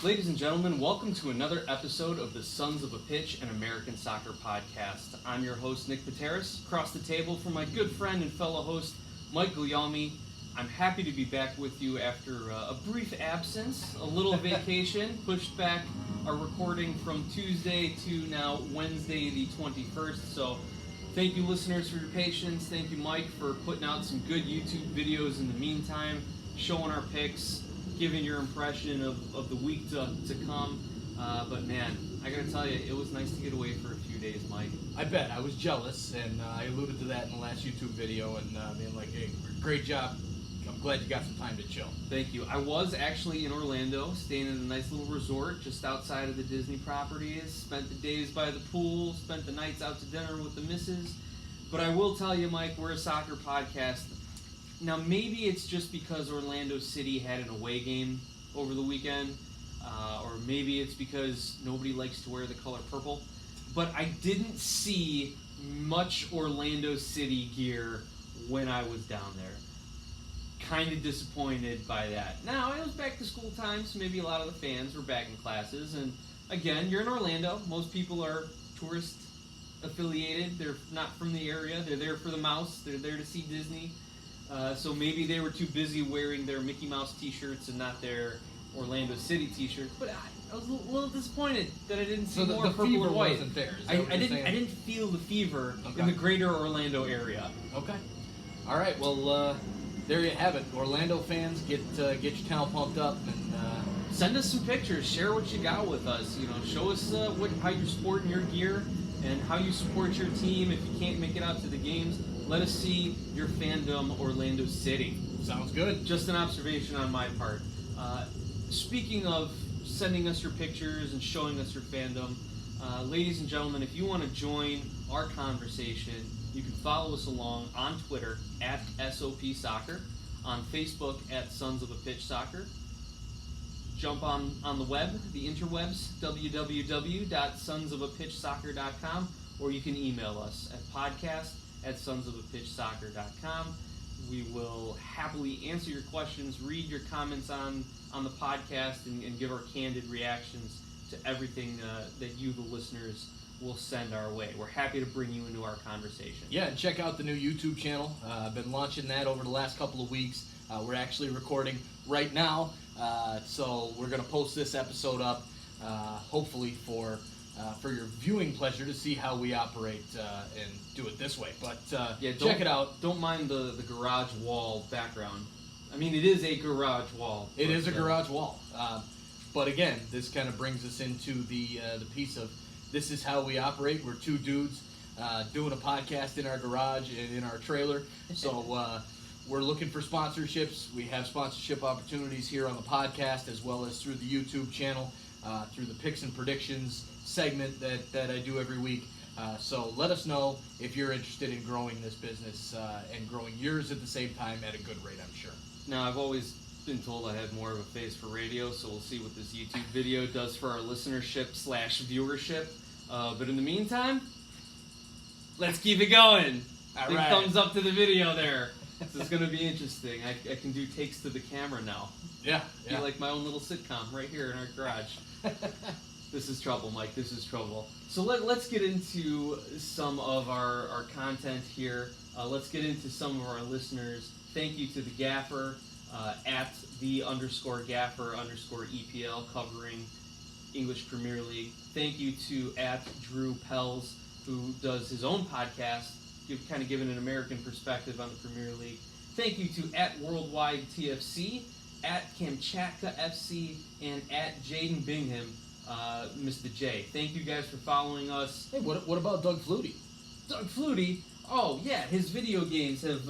Ladies and gentlemen, welcome to another episode of the Sons of a Pitch, an American soccer podcast. I'm your host, Nick Pateris. Across the table from my good friend and fellow host, Mike Guglielmi. I'm happy to be back with you after a brief absence, a little vacation, pushed back our recording from Tuesday to now Wednesday the 21st. So thank you, listeners, for your patience. Thank you, Mike, for putting out some good YouTube videos in the meantime, showing our picks, giving your impression of the week to come. But man, I gotta tell you, it was nice to get away for a few days, Mike. I bet. I was jealous, and I alluded to that in the last YouTube video, and being like, hey, great job. I'm glad you got some time to chill. Thank you. I was actually in Orlando, staying in a nice little resort just outside of the Disney properties. Spent the days by the pool, spent the nights out to dinner with the missus. But I will tell you, Mike, we're a soccer podcast. Now, maybe it's just because Orlando City had an away game over the weekend, or maybe it's because nobody likes to wear the color purple. But I didn't see much Orlando City gear when I was down there. Kind of disappointed by that. Now, it was back to school time, so maybe a lot of the fans were back in classes. And again, you're in Orlando. Most people are tourist affiliated. They're not from the area. They're there for the mouse. They're there to see Disney. So maybe they were too busy wearing their Mickey Mouse t-shirts and not their Orlando City t-shirts. But I was a little disappointed that I didn't see more purple and white. Wasn't there. I didn't feel the fever in the greater Orlando area. Okay. All right. Well, there you have it. Orlando fans, get your town pumped up and send us some pictures. Share what you got with us. You know, show us how you're sporting your gear and how you support your team. If you can't make it out to the games, let us see your fandom, Orlando City. Sounds good. Just an observation on my part. Speaking of sending us your pictures and showing us your fandom, ladies and gentlemen, if you want to join our conversation, you can follow us along on Twitter at SOP Soccer, on Facebook at Sons of a Pitch Soccer. Jump on the web, the interwebs, www.sonsofapitchsoccer.com, or you can email us at podcast@sonsofapitchsoccer.com. We will happily answer your questions, read your comments on the podcast, and give our candid reactions to everything that you, the listeners, will send our way. We're happy to bring you into our conversation. Yeah, and check out the new YouTube channel. I've been launching that over the last couple of weeks. We're actually recording right now, so we're going to post this episode up, hopefully for your viewing pleasure to see how we operate and do it this way. But check it out. Don't mind the garage wall background. I mean, it is a garage wall. It is a garage wall. But again, this kind of brings us into the piece of this is how we operate. We're two dudes doing a podcast in our garage and in our trailer. So we're looking for sponsorships. We have sponsorship opportunities here on the podcast as well as through the YouTube channel, through the picks and predictions segment that I do every week. So let us know if you're interested in growing this business and growing yours at the same time at a good rate, I'm sure. Now, I've always been told I have more of a face for radio, so we'll see what this YouTube video does for our listenership/viewership. But in the meantime, let's keep it going. All Big right. thumbs up to the video there. This is going to be interesting. I can do takes to the camera now. Yeah. Be like my own little sitcom right here in our garage. This is trouble, Mike. This is trouble. So let's get into some of our content here. Let's get into some of our listeners. Thank you to the Gaffer at @the_Gaffer_EPL covering English Premier League. Thank you to @Drew Pells, who does his own podcast, kind of giving an American perspective on the Premier League. Thank you to @Worldwide TFC, @Kamchatka FC, and @Jaden Bingham, Mr. J. Thank you guys for following us. Hey, what about Doug Flutie? Doug Flutie, oh yeah, his video games have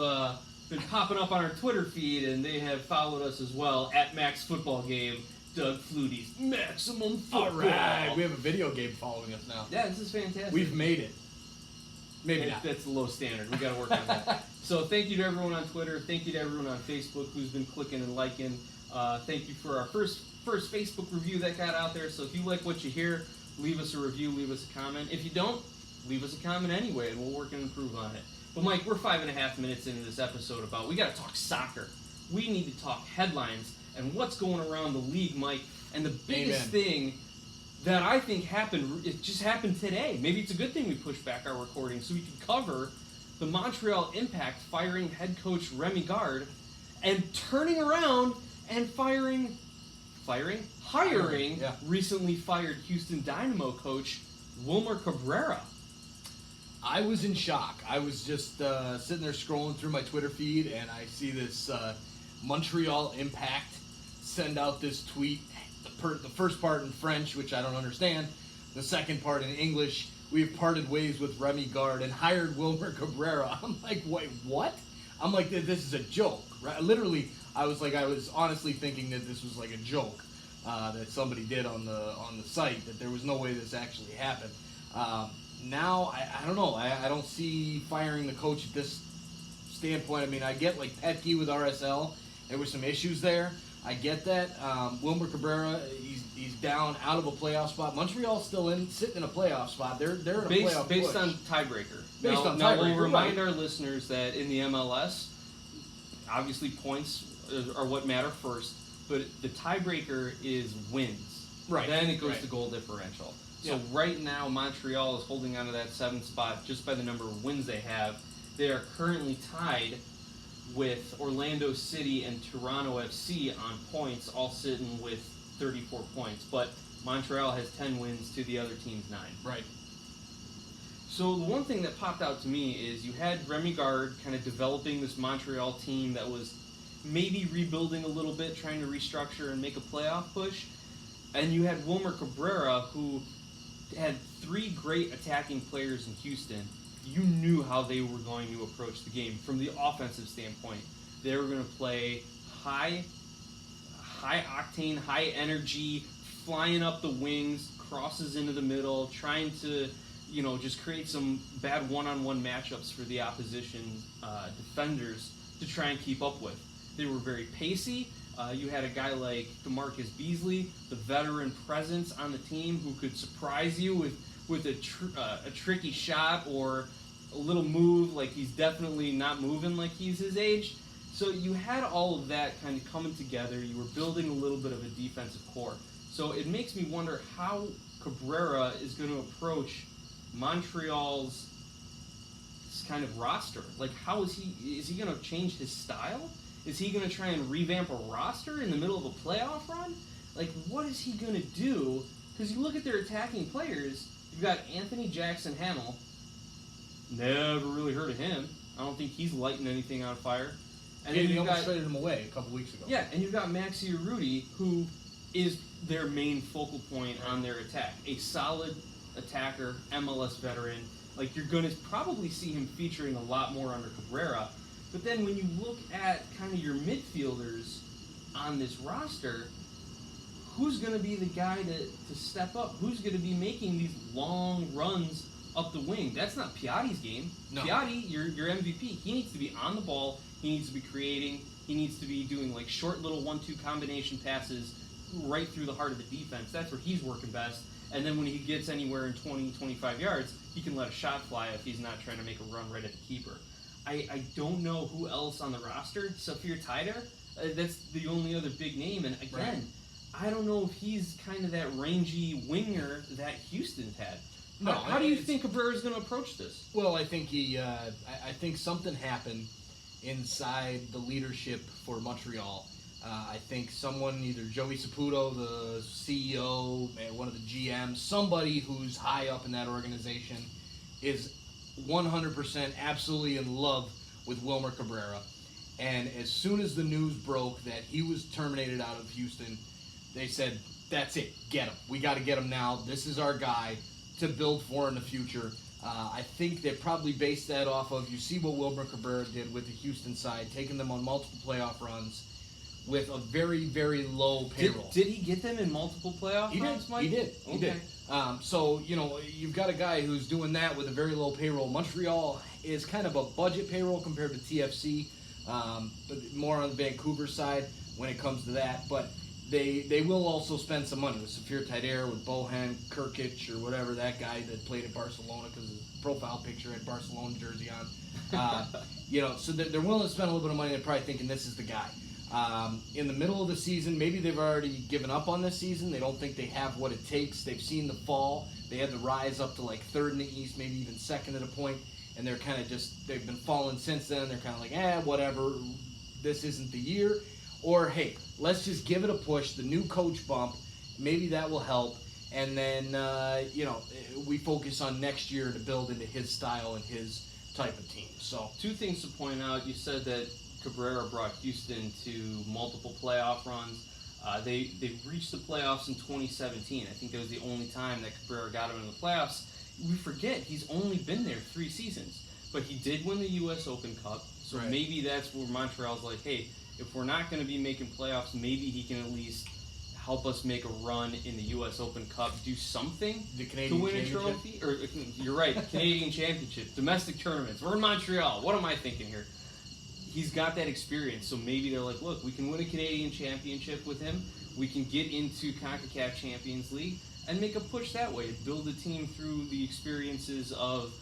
been popping up on our Twitter feed, and they have followed us as well @MaxFootballGame. Doug Flutie's Maximum Football. All right, we have a video game following us now. Yeah, this is fantastic. We've made it. Maybe not. That's the low standard. We got to work on that. So thank you to everyone on Twitter. Thank you to everyone on Facebook who's been clicking and liking. Thank you for our first Facebook review that got out there. So if you like what you hear, leave us a review, leave us a comment. If you don't, leave us a comment anyway, and we'll work and improve on it. But Mike, we're 5.5 minutes into this episode we got to talk soccer. We need to talk headlines and what's going around the league, Mike. And the biggest Amen. thing that I think happened, it just happened today. Maybe it's a good thing we pushed back our recording so we can cover the Montreal Impact firing head coach Remy Gard and turning around and hiring Yeah. recently fired Houston Dynamo coach Wilmer Cabrera. I was in shock. I was just sitting there scrolling through my Twitter feed, and I see this Montreal Impact send out this tweet. The first part in French, which I don't understand. The second part in English. We have parted ways with Remy Gard and hired Wilmer Cabrera. I'm like, wait, what? I'm like, this is a joke, right? Literally, I was honestly thinking that this was like a joke that somebody did on the site. That there was no way this actually happened. Now, I don't know. I don't see firing the coach at this standpoint. I mean, I get like Petke with RSL. There were some issues there. I get that. Wilmer Cabrera, he's down out of a playoff spot. Montreal's still sitting in a playoff spot. They're in a playoff Based push. on tiebreaker. Based on Now tiebreaker, we'll remind right. our listeners that in the MLS, obviously points are what matter first, but the tiebreaker is wins. Right. Then it goes Right. to goal differential. So Yeah. right now, Montreal is holding on to that 7th spot just by the number of wins they have. They are currently tied with Orlando City and Toronto FC on points, all sitting with 34 points. But Montreal has 10 wins to the other team's 9. Right. So the one thing that popped out to me is you had Remy Gard kind of developing this Montreal team that was maybe rebuilding a little bit, trying to restructure and make a playoff push. And you had Wilmer Cabrera, who had 3 great attacking players in Houston. You knew how they were going to approach the game from the offensive standpoint. They were going to play high octane, high energy, flying up the wings, crosses into the middle, trying to, just create some bad one-on-one matchups for the opposition defenders to try and keep up with. They were very pacey. You had a guy like DeMarcus Beasley, the veteran presence on the team, who could surprise you with a tricky shot or a little move, like he's definitely not moving like he's his age. So you had all of that kind of coming together. You were building a little bit of a defensive core. So it makes me wonder how Cabrera is going to approach Montreal's kind of roster. Like, how is he going to change his style? Is he going to try and revamp a roster in the middle of a playoff run? Like, what is he going to do? Because you look at their attacking players, you've got Anthony Jackson Hamel. Never really heard of him. I don't think he's lighting anything on fire. And then They you've almost got, traded him away a couple weeks ago. yeah, and you've got Maxi Urruti, who is their main focal point on their attack. A solid attacker, MLS veteran. Like, you're going to probably see him featuring a lot more under Cabrera. But then when you look at kind of your midfielders on this roster, who's going to be the guy to step up? Who's going to be making these long runs up the wing? That's not Piatti's game. No. Piatti, your MVP, he needs to be on the ball. He needs to be creating. He needs to be doing like short little 1-2 combination passes right through the heart of the defense. That's where he's working best. And then when he gets anywhere in 20, 25 yards, he can let a shot fly if he's not trying to make a run right at the keeper. I don't know who else on the roster. Safir Taider, that's the only other big name. And again, I don't know if he's kind of that rangy winger that Houston's had. No, How do you think Cabrera's going to approach this? Well, I think I think something happened inside the leadership for Montreal. I think someone, either Joey Saputo, the CEO, one of the GMs, somebody who's high up in that organization, is 100% absolutely in love with Wilmer Cabrera. And as soon as the news broke that he was terminated out of Houston, they said, that's it, get him. We got to get him now. This is our guy to build for in the future. I think they probably based that off of, you see what Wilmer Cabrera did with the Houston side, taking them on multiple playoff runs with a very, very low payroll. Did he get them in multiple playoff He runs, did. Mike? He did. He Okay. did. So, you've got a guy who's doing that with a very low payroll. Montreal is kind of a budget payroll compared to TFC, but more on the Vancouver side when it comes to that. But they will also spend some money with Safir Taider, with Bohan Kirkic, or whatever, that guy that played at Barcelona, because his profile picture had Barcelona jersey on. So they're willing to spend a little bit of money. They're probably thinking this is the guy. In the middle of the season, maybe they've already given up on this season. They don't think they have what it takes. They've seen the fall. They had the rise up to like third in the East, maybe even second at a point, and they're kind of just, they've been falling since then. They're kind of like, whatever, this isn't the year. Or, hey, let's just give it a push. The new coach bump, maybe that will help. And then, we focus on next year to build into his style and his type of team. So, two things to point out. You said that Cabrera brought Houston to multiple playoff runs. They reached the playoffs in 2017. I think that was the only time that Cabrera got them in the playoffs. We forget he's only been there 3 seasons, but he did win the U.S. Open Cup. So Right. maybe that's where Montreal's like, hey, if we're not going to be making playoffs, maybe he can at least help us make a run in the U.S. Open Cup, do something the to Canadian win a Championship. trophy. Or you're right, Canadian Championship, domestic tournaments. We're in Montreal. What am I thinking here? He's got that experience, so maybe they're like, look, we can win a Canadian Championship with him. We can get into CONCACAF Champions League and make a push that way. Build a team through the experiences of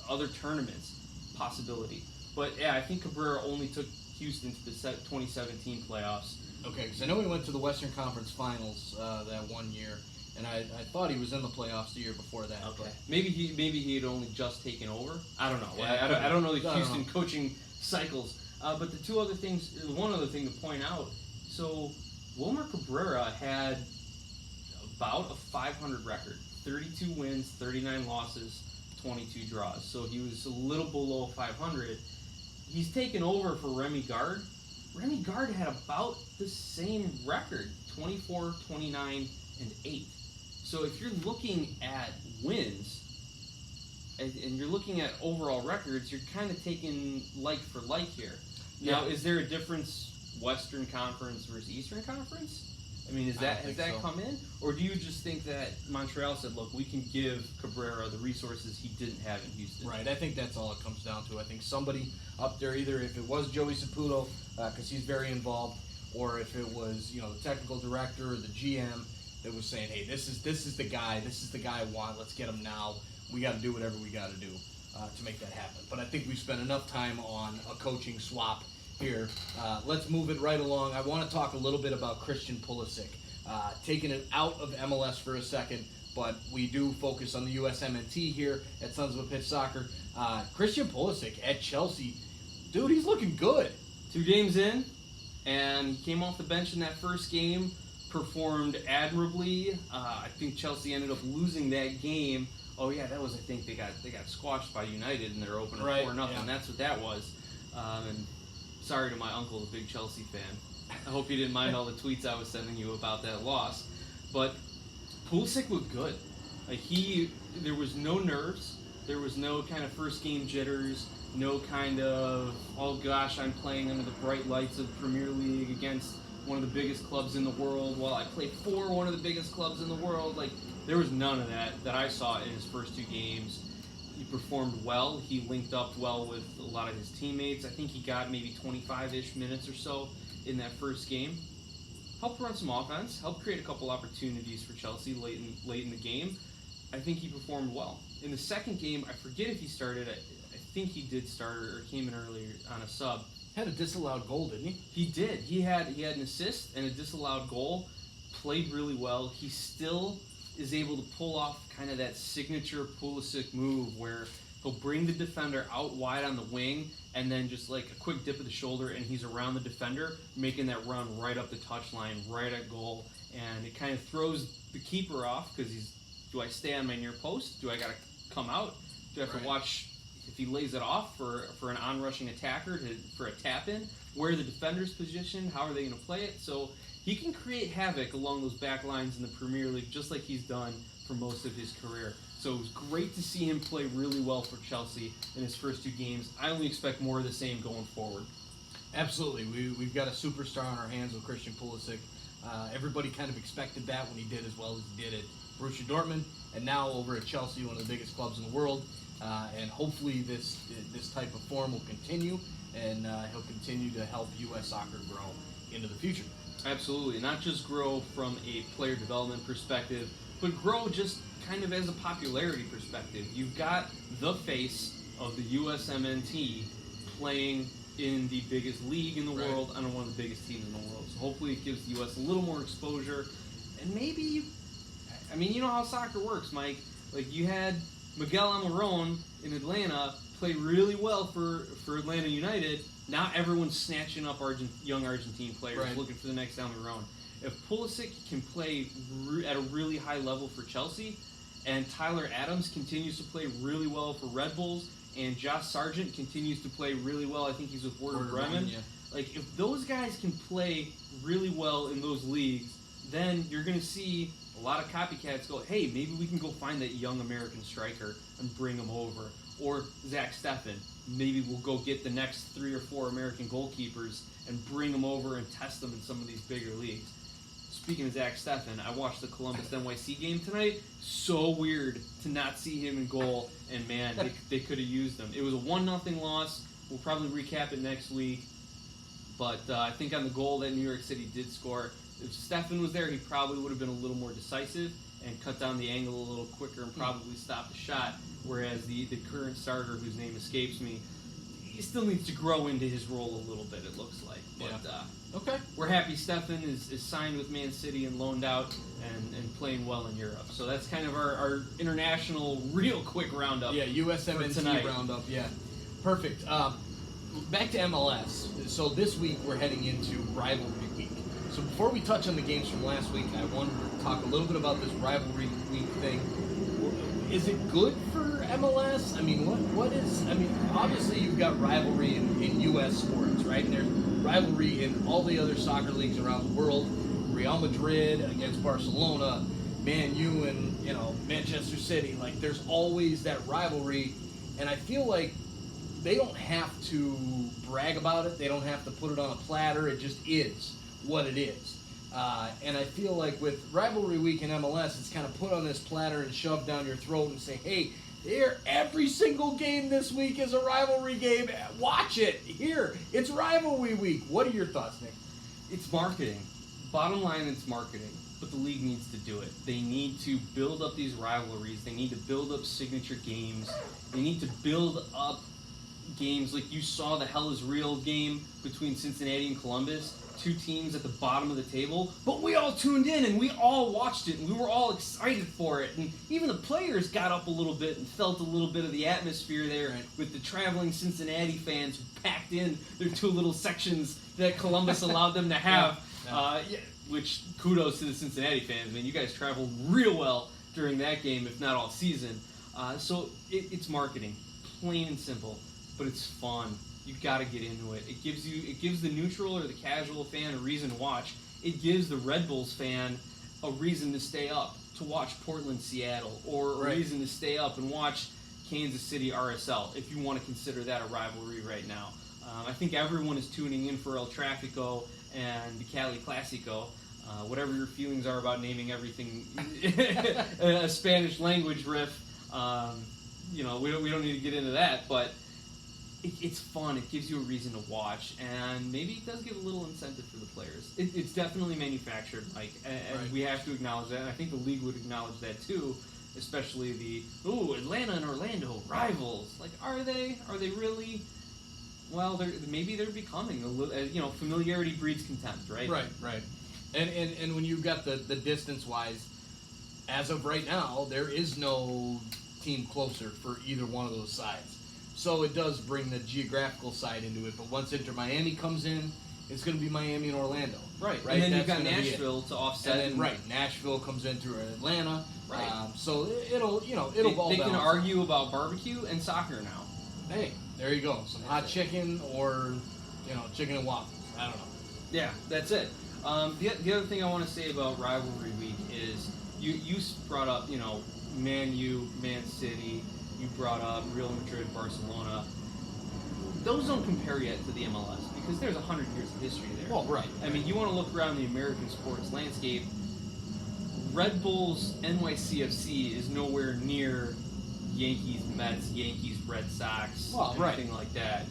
other tournaments, possibility. But yeah, I think Cabrera only took Houston to the 2017 playoffs. Okay, because I know he went to the Western Conference Finals that one year, and I thought he was in the playoffs the year before that. Okay, maybe he had only just taken over. I don't know. Yeah, I don't know the I don't Houston know. coaching cycles. But the two other things, one other thing to point out. So Wilmer Cabrera had about a 500 record, 32 wins, 39 losses, 22 draws. So he was a little below 500. He's taken over for Remy Gard. Remy Gard had about the same record, 24, 29, and 8. So if you're looking at wins, and you're looking at overall records, you're kind of taking like for like here. Now, Yeah. is there a difference, Western Conference versus Eastern Conference? I mean, has I don't that think so. come in? Or do you just think that Montreal said, look, we can give Cabrera the resources he didn't have in Houston? Right, I think that's all it comes down to. I think somebody up there, either if it was Joey Saputo, because he's very involved, or if it was the technical director or the GM that was saying, hey, this is the guy I want. Let's get him now. We got to do whatever we got to do to make that happen. But I think we've spent enough time on a coaching swap here. Let's move it right along. I want to talk a little bit about Christian Pulisic. Taking it out of MLS for a second, but we do focus on the USMNT here at Sons of a Pitch Soccer. Christian Pulisic at Chelsea, dude, he's looking good. 2 games in, and he came off the bench in that first game, performed admirably. I think Chelsea ended up losing that game. Oh yeah, that was, I think they got squashed by United in their opener, Right, 4-0. yeah. That's what that was. And sorry to my uncle, the big Chelsea fan. I hope you didn't mind all the tweets I was sending you about that loss. But Pulisic looked good. Like there was no nerves. There was no kind of first game jitters. No kind of, oh gosh, I'm playing under the bright lights of Premier League against one of the biggest clubs in the world while I play for one of the biggest clubs in the world. Like, there was none of that I saw in his first 2 games. He performed well. He linked up well with a lot of his teammates. I think he got maybe 25-ish minutes or so in that first game. Helped run some offense. Helped create a couple opportunities for Chelsea late in the game. I think he performed well. In the second game, I forget if he started. I think he did start or came in earlier on a sub. Had a disallowed goal, didn't he? He did. He had an assist and a disallowed goal. Played really well. He still is able to pull off kind of that signature Pulisic move where he'll bring the defender out wide on the wing and then just like a quick dip of the shoulder and he's around the defender, making that run right up the touchline, right at goal. And it kind of throws the keeper off because do I stay on my near post? Do I got to come out? Do I have Right. to watch if he lays it off for an on-rushing attacker for a tap-in? Where are the defender's position? How are they going to play it? So he can create havoc along those back lines in the Premier League just like he's done for most of his career. So it was great to see him play really well for Chelsea in his first 2 games. I only expect more of the same going forward. Absolutely. We've got a superstar on our hands with Christian Pulisic. Everybody kind of expected that when he did as well as he did at Borussia Dortmund, and now over at Chelsea, one of the biggest clubs in the world. And hopefully this type of form will continue, and he'll continue to help U.S. soccer grow into the future. Absolutely. Not just grow from a player development perspective, but grow just kind of as a popularity perspective. You've got the face of the USMNT playing in the biggest league in the Right. world, and on one of the biggest teams in the world. So hopefully it gives the U.S. a little more exposure, and maybe, I mean, you know how soccer works, Mike. Like, you had Miguel Almiron in Atlanta play really well for Atlanta United. Now everyone's snatching up young Argentine players, Right. looking for the next Almiron. If Pulisic can play at a really high level for Chelsea, and Tyler Adams continues to play really well for Red Bulls, and Josh Sargent continues to play really well, I think he's with Werder Bremen. Yeah. Like, if those guys can play really well in those leagues, then you're going to see a lot of copycats go, hey, maybe we can go find that young American striker and bring him over. Or Zach Steffen, maybe we'll go get the next 3 or 4 American goalkeepers and bring them over and test them in some of these bigger leagues. Speaking of Zach Steffen, I watched the Columbus NYC game tonight. So weird to not see him in goal, and man, they could have used him. It was a 1-0 loss. We'll probably recap it next week. But I think on the goal that New York City did score, if Steffen was there, he probably would have been a little more decisive and cut down the angle a little quicker and probably stopped the shot. Whereas the current starter, whose name escapes me, he still needs to grow into his role a little bit, it looks like. But Okay. we're happy Steffen is signed with Man City and loaned out and playing well in Europe. So that's kind of our international real quick roundup. Yeah, for USMNT tonight. roundup. Yeah, perfect. Back to MLS. So this week we're heading into rivalry week. So before we touch on the games from last week, I wanted to talk a little bit about this rivalry week thing. Is it good for MLS? I mean, what is? I mean, obviously you've got rivalry in U.S. sports, right? And there's rivalry in all the other soccer leagues around the world. Real Madrid against Barcelona, Man U and Manchester City. Like, there's always that rivalry, and I feel like they don't have to brag about it. They don't have to put it on a platter. It just is what it is. And I feel like with rivalry week in MLS, it's kind of put on this platter and shoved down your throat and say, hey, every single game this week is a rivalry game. Watch it. Here, it's rivalry week. What are your thoughts, Nick? It's marketing. Bottom line, it's marketing. But the league needs to do it. They need to build up these rivalries. They need to build up signature games. They need to build up games like you saw the Hell is Real game between Cincinnati and Columbus. 2 teams at the bottom of the table, but we all tuned in and we all watched it and we were all excited for it, and even the players got up a little bit and felt a little bit of the atmosphere there with the traveling Cincinnati fans who packed in their 2 little sections that Columbus allowed them to have. Which kudos to the Cincinnati fans, man. You guys traveled real well during that game, if not all season. So it's marketing, plain and simple, but it's fun. You've got to get into it. It gives the neutral or the casual fan a reason to watch. It gives the Red Bulls fan a reason to stay up to watch Portland, Seattle, or a reason to stay up and watch Kansas City RSL, if you want to consider that a rivalry right now. I think everyone is tuning in for El Tráfico and the Cali Clásico. Whatever your feelings are about naming everything a Spanish language riff, we don't need to get into that, but it's fun. It gives you a reason to watch, and maybe it does give a little incentive for the players. It's definitely manufactured, Mike, and we have to acknowledge that, and I think the league would acknowledge that too, especially Atlanta and Orlando, rivals. Like, are they? Are they really? Well, maybe they're becoming a little, familiarity breeds contempt, right? Right. And when you've got the distance-wise, as of right now, there is no team closer for either one of those sides. So it does bring the geographical side into it. But once Inter Miami comes in, it's going to be Miami and Orlando. Right. And then you've got Nashville to offset. And then, Nashville comes in through Atlanta. Right. So it'll ball They down. can argue about barbecue and soccer now. Hey, there you go. Some hot chicken or, chicken and waffles. I don't know. Yeah, that's it. The other thing I want to say about rivalry week is you brought up, Man U, Man City. You brought up Real Madrid, Barcelona. Those don't compare yet to the MLS because there's 100 years of history there. Well, right. I mean, you want to look around the American sports landscape. Red Bulls NYCFC is nowhere near Yankees, Mets, Yankees, Red Sox, anything like that.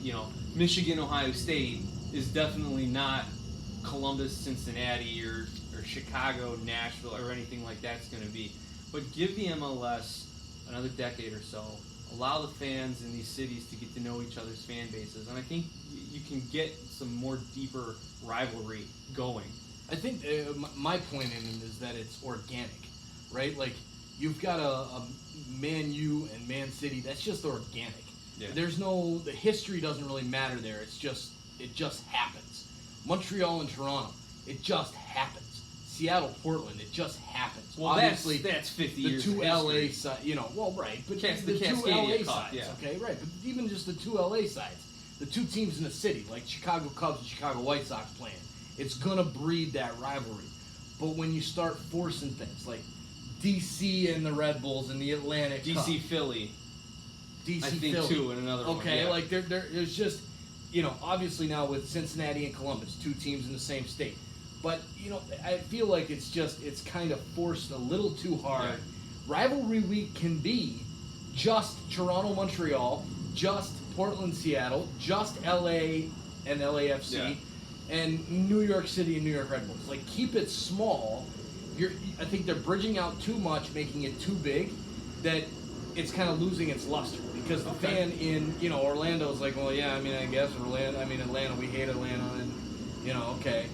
Michigan, Ohio State is definitely not Columbus, Cincinnati, or Chicago, Nashville, or anything like that's going to be. But give the MLS another decade or so, allow the fans in these cities to get to know each other's fan bases, and I think you can get some more deeper rivalry going. I think my point in it is that it's organic, right? Like, you've got a Man U and Man City. That's just organic. Yeah. The history doesn't really matter there. It just happens. Montreal and Toronto, it just happens. Seattle, Portland, it just happens. Well, obviously, that's 50 the years. two of LA history. sides, well, right, but The the two Cascadia LA Cup, sides, yeah. okay, right, but even just the two LA sides, the two teams in the city, like Chicago Cubs and Chicago White Sox playing, it's gonna breed that rivalry. But when you start forcing things like DC and the Red Bulls and the Atlantic Cup, DC Philly, DC I think Philly, too, and another one. okay, Yeah. like there's just, obviously now with Cincinnati and Columbus, two teams in the same state. But, I feel like it's kind of forced a little too hard. Yeah. Rivalry week can be just Toronto, Montreal, just Portland, Seattle, just LA and LAFC, and New York City and New York Red Bulls. Like, keep it small. I think they're bridging out too much, making it too big, that it's kind of losing its luster. Because the fan in, Orlando is like, well, yeah, I guess Atlanta, we hate Atlanta, and, okay.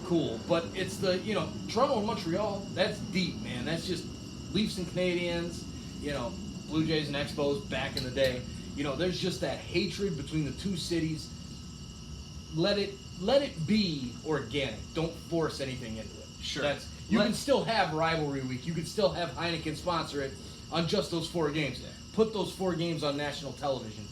Cool, but it's the Toronto and Montreal. That's deep, man. That's just Leafs and Canadians, Blue Jays and Expos back in the day. There's just that hatred between the two cities. Let it be organic. Don't force anything into it. Sure. You can still have rivalry week. You can still have Heineken sponsor it on just those 4 games. Yeah. Put those 4 games on national television.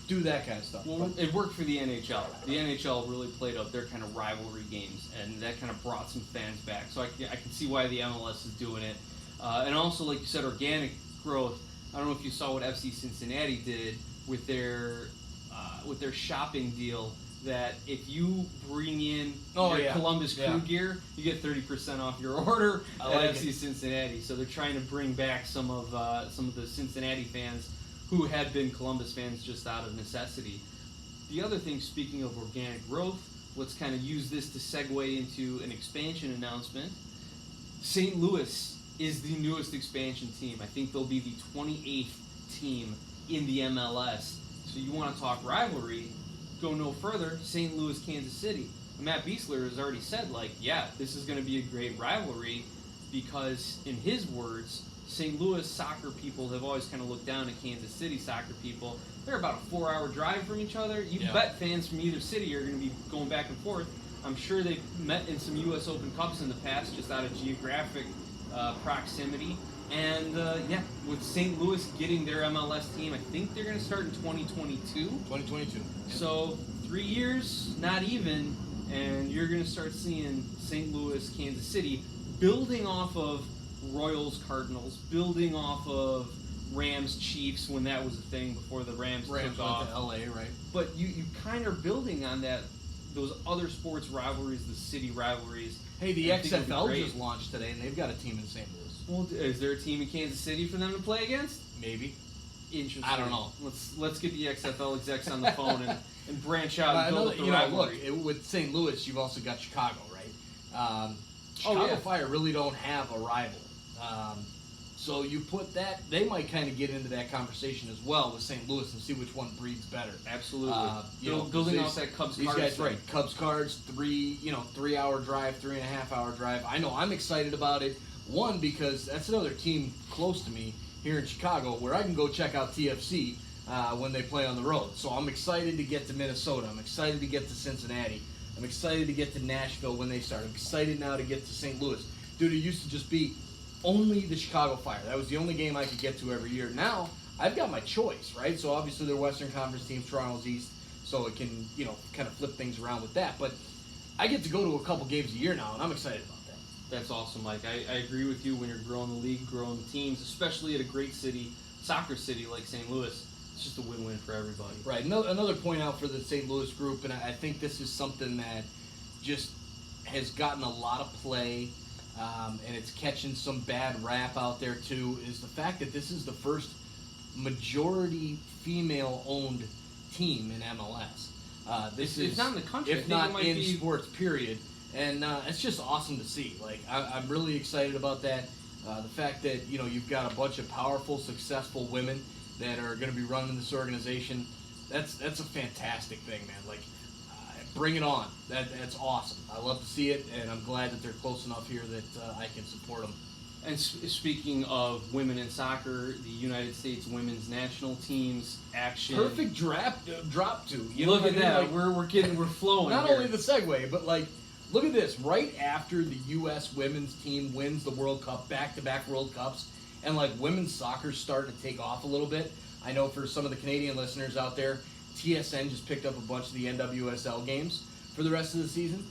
Do that kind of stuff. Well, it worked for the NHL. The NHL really played up their kind of rivalry games, and that kind of brought some fans back. So I can see why the MLS is doing it. And also, like you said, organic growth. I don't know if you saw what FC Cincinnati did with their shopping deal. That if you bring in your Columbus Crew gear, you get 30% off your order at FC Cincinnati. So they're trying to bring back some of the Cincinnati fans who had been Columbus fans just out of necessity. The other thing, speaking of organic growth, let's kind of use this to segue into an expansion announcement. St. Louis is the newest expansion team. I think they'll be the 28th team in the MLS. So you want to talk rivalry, go no further, St. Louis, Kansas City. Matt Beasler has already said, this is going to be a great rivalry because, in his words, St. Louis soccer people have always kind of looked down at Kansas City soccer people. They're about a 4-hour drive from each other. You bet fans from either city are going to be going back and forth. I'm sure they've met in some U.S. Open Cups in the past, just out of geographic proximity. And, with St. Louis getting their MLS team, I think they're going to start in 2022. 2022. So 3 years, not even, and you're going to start seeing St. Louis, Kansas City building off of Royals, Cardinals, building off of Rams, Chiefs when that was a thing before the Rams took off. To LA, right? But you kind of building on those other sports rivalries, the city rivalries. Hey, the XFL just launched today, and they've got a team in St. Louis. Well, is there a team in Kansas City for them to play against? Maybe. Interesting. I don't know. Let's get the XFL execs on the phone and branch out and build up the rivalry. Look, with St. Louis, you've also got Chicago, right? Chicago Fire really don't have a rival. So you put that, they might kind of get into that conversation as well with St. Louis and see which one breeds better. Absolutely. Building off that Cubs these Cards. Guys, right? Cubs Cards, 3-hour drive, 3.5-hour drive. I know I'm excited about it. One, because that's another team close to me here in Chicago where I can go check out TFC when they play on the road. So I'm excited to get to Minnesota. I'm excited to get to Cincinnati. I'm excited to get to Nashville when they start. I'm excited now to get to St. Louis. Dude, it used to just be only the Chicago Fire. That was the only game I could get to every year. Now, I've got my choice, right? So obviously they're Western Conference teams, Toronto's East, so it can, kind of flip things around with that. But I get to go to a couple games a year now, and I'm excited about that. That's awesome, Mike. I agree with you when you're growing the league, growing the teams, especially at a great city, soccer city like St. Louis. It's just a win-win for everybody. Right. Another point out for the St. Louis group, and I think this is something that just has gotten a lot of play, and it's catching some bad rap out there too, is the fact that this is the first majority female-owned team in MLS. It's not in the country. If not in sports, period. And it's just awesome to see. I'm really excited about that. The fact that, you've got a bunch of powerful, successful women that are going to be running this organization. That's a fantastic thing, man. Like, bring it on. That's awesome. I love to see it, and I'm glad that they're close enough here that I can support them. And speaking of women in soccer, the United States women's national team's action. Perfect drop to. You Look know at what I mean? that. Like, we're flowing. not here. only the segue, but like, look at this. Right after the U.S. women's team wins the World Cup, back-to-back World Cups, and like women's soccer's starting to take off a little bit. I know for some of the Canadian listeners out there, TSN just picked up a bunch of the NWSL games for the rest of the season.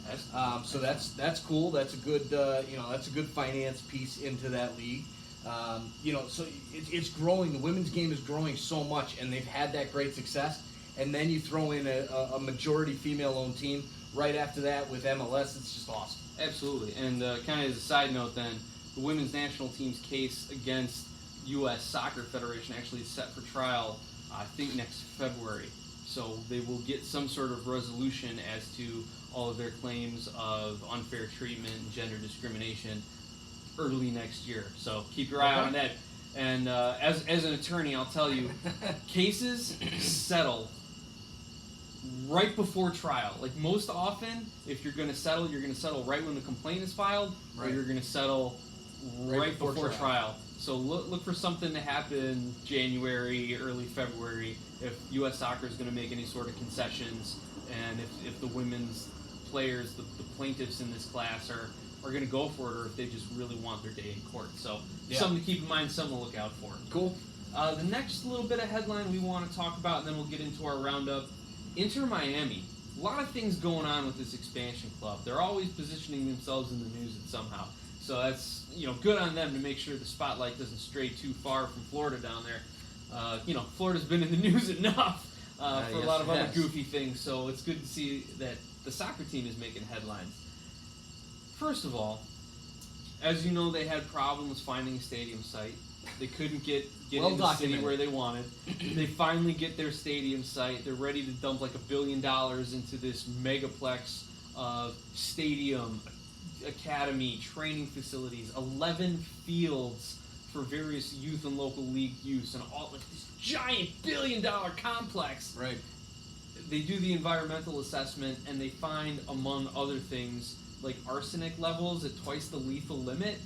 So that's cool. That's a good that's a good finance piece into that league. So it's growing. The women's game is growing so much, and they've had that great success. And then you throw in a majority female-owned team right after that with MLS. It's just awesome. Absolutely. And kind of as a side note, then the women's national team's case against U.S. Soccer Federation actually is set for trial, I think next February. So they will get some sort of resolution as to all of their claims of unfair treatment and gender discrimination early next year. So keep your eye out on that. And as an attorney, I'll tell you, cases settle right before trial. Like most often, if you're going to settle, you're going to settle right when the complaint is filed, or you're going to settle right before trial. So look for something to happen January, early February, if U.S. Soccer is going to make any sort of concessions, and if the women's players, the plaintiffs in this class, are going to go for it, or if they just really want their day in court. So something to keep in mind, something to look out for. Cool. The next little bit of headline we want to talk about, and then we'll get into our roundup. Inter Miami. A lot of things going on with this expansion club. They're always positioning themselves in the news somehow. So that's good on them to make sure the spotlight doesn't stray too far from Florida down there. Florida's been in the news enough for a lot of other goofy things. So it's good to see that the soccer team is making headlines. First of all, as you know, they had problems finding a stadium site. They couldn't get in the city where they wanted. They finally get their stadium site. They're ready to dump like $1 billion into this megaplex of stadium, academy, training facilities, 11 fields for various youth and local league use, and all like this giant $1 billion complex. Right. They do the environmental assessment, and they find, among other things, like arsenic levels at twice the lethal limit.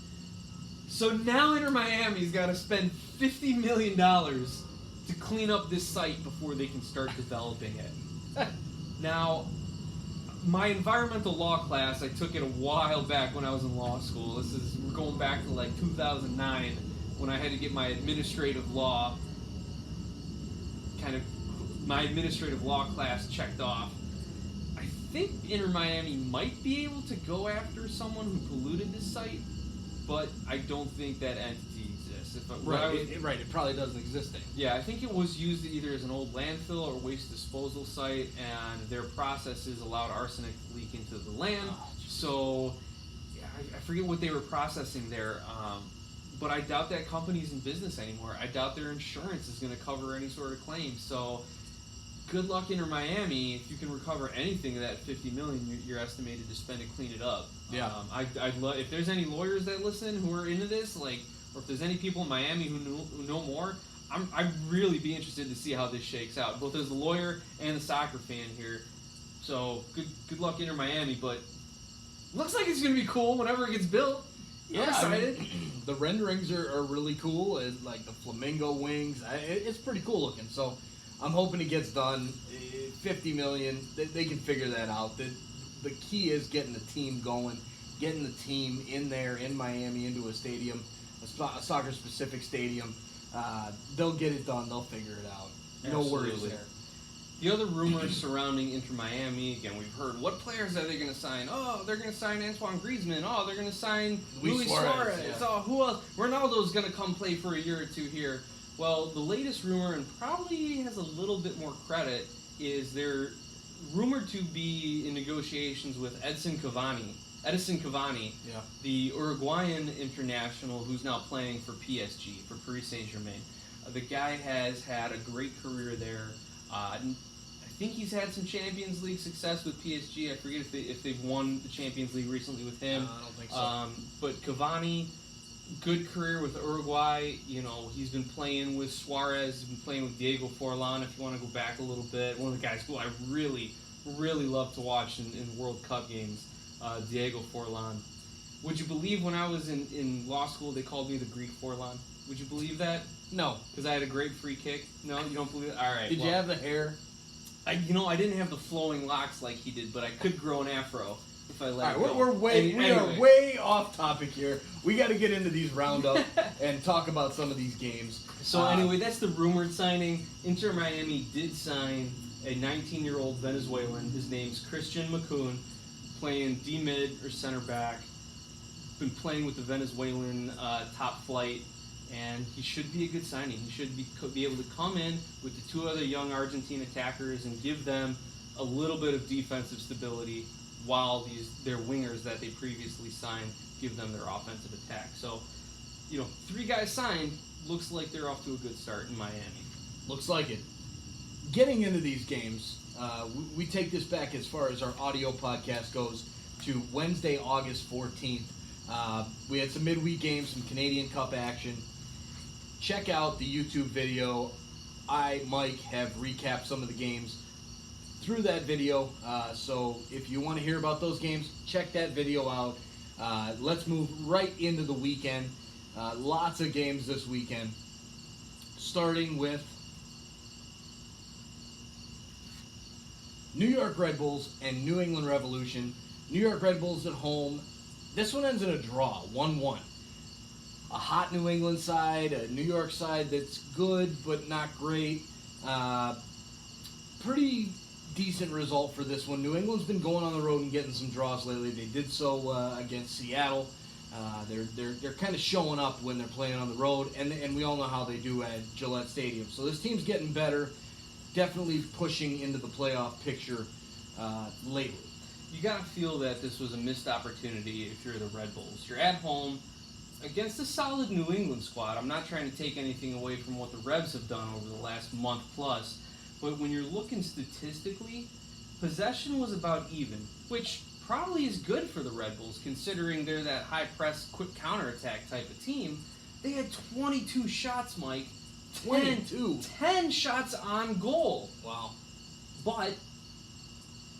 So now Inter Miami's got to spend $50 million to clean up this site before they can start developing it. Now, my environmental law class, I took it a while back when I was in law school. We're going back to like 2009 when I had to get my administrative law class checked off. I think Inter Miami might be able to go after someone who polluted this site, but I don't think that entity exists. It probably doesn't exist anymore. Yeah, I think it was used either as an old landfill or waste disposal site, and their processes allowed arsenic to leak into the land. So I forget what they were processing there, but I doubt that company's in business anymore. I doubt their insurance is going to cover any sort of claim. So good luck, Inter Miami. If you can recover anything of that $50 million you're estimated to spend to clean it up. Yeah. I'd love if there's any lawyers that listen who are into this, or if there's any people in Miami who know more. I'd really be interested to see how this shakes out, both as a lawyer and a soccer fan here. So good luck, Inter Miami. But looks like it's gonna be cool whenever it gets built. Yeah, I'm excited. The renderings are really cool, and like the flamingo wings. It's pretty cool looking. So I'm hoping it gets done. $50 million, they can figure that out. The key is getting the team going, getting the team in there in Miami into a stadium, a soccer-specific stadium. They'll get it done. They'll figure it out. No worries there. The other rumors surrounding Inter Miami, again, we've heard, what players are they going to sign? Oh, they're going to sign Antoine Griezmann. Oh, they're going to sign Luis Suarez. Yeah. Oh, who else? Ronaldo's going to come play for a year or two here. Well, the latest rumor, and probably has a little bit more credit, is they're rumored to be in negotiations with Edison Cavani, the Uruguayan international who's now playing for PSG, for Paris Saint-Germain. The guy has had a great career there. I think he's had some Champions League success with PSG. I forget if they've won the Champions League recently with him. I don't think so. But Cavani Good career with Uruguay. You know, he's been playing with Suarez. He's been playing with Diego Forlan. If you want to go back a little bit, one of the guys who I really, really love to watch in World Cup games, Diego Forlan. Would you believe when I was in law school they called me the Greek Forlan? Would you believe that? No. Because I had a great free kick. No, you don't believe it? All right. Did you have the hair? I didn't have the flowing locks like he did, but I could grow an afro if I let All right, it go. we are way off topic here. We got to get into these roundup and talk about some of these games. So anyway, that's the rumored signing. Inter Miami did sign a 19-year-old Venezuelan. His name's Christian Macun, playing D-mid or center back. Been playing with the Venezuelan top flight, and he should be a good signing. He should be able to come in with the two other young Argentine attackers and give them a little bit of defensive stability while their wingers that they previously signed give them their offensive attack. So, 3 guys signed. Looks like they're off to a good start in Miami. Looks like it. Getting into these games, we take this back as far as our audio podcast goes to Wednesday, August 14th. We had some midweek games, some Canadian Cup action. Check out the YouTube video. Mike, have recapped some of the games through that video. So if you want to hear about those games, check that video out. Let's move right into the weekend. Lots of games this weekend. Starting with New York Red Bulls and New England Revolution. New York Red Bulls at home. This one ends in a draw, 1-1. A hot New England side, a New York side that's good but not great. Pretty decent result for this one. New England's been going on the road and getting some draws lately. They did so against Seattle. They're kind of showing up when they're playing on the road, and we all know how they do at Gillette Stadium. So this team's getting better, definitely pushing into the playoff picture lately. You got to feel that this was a missed opportunity if you're the Red Bulls. You're at home against a solid New England squad. I'm not trying to take anything away from what the Revs have done over the last month plus, but when you're looking statistically, possession was about even, which probably is good for the Red Bulls considering they're that high press, quick counterattack type of team. They had 22 shots, Mike. 10 shots on goal. Wow. But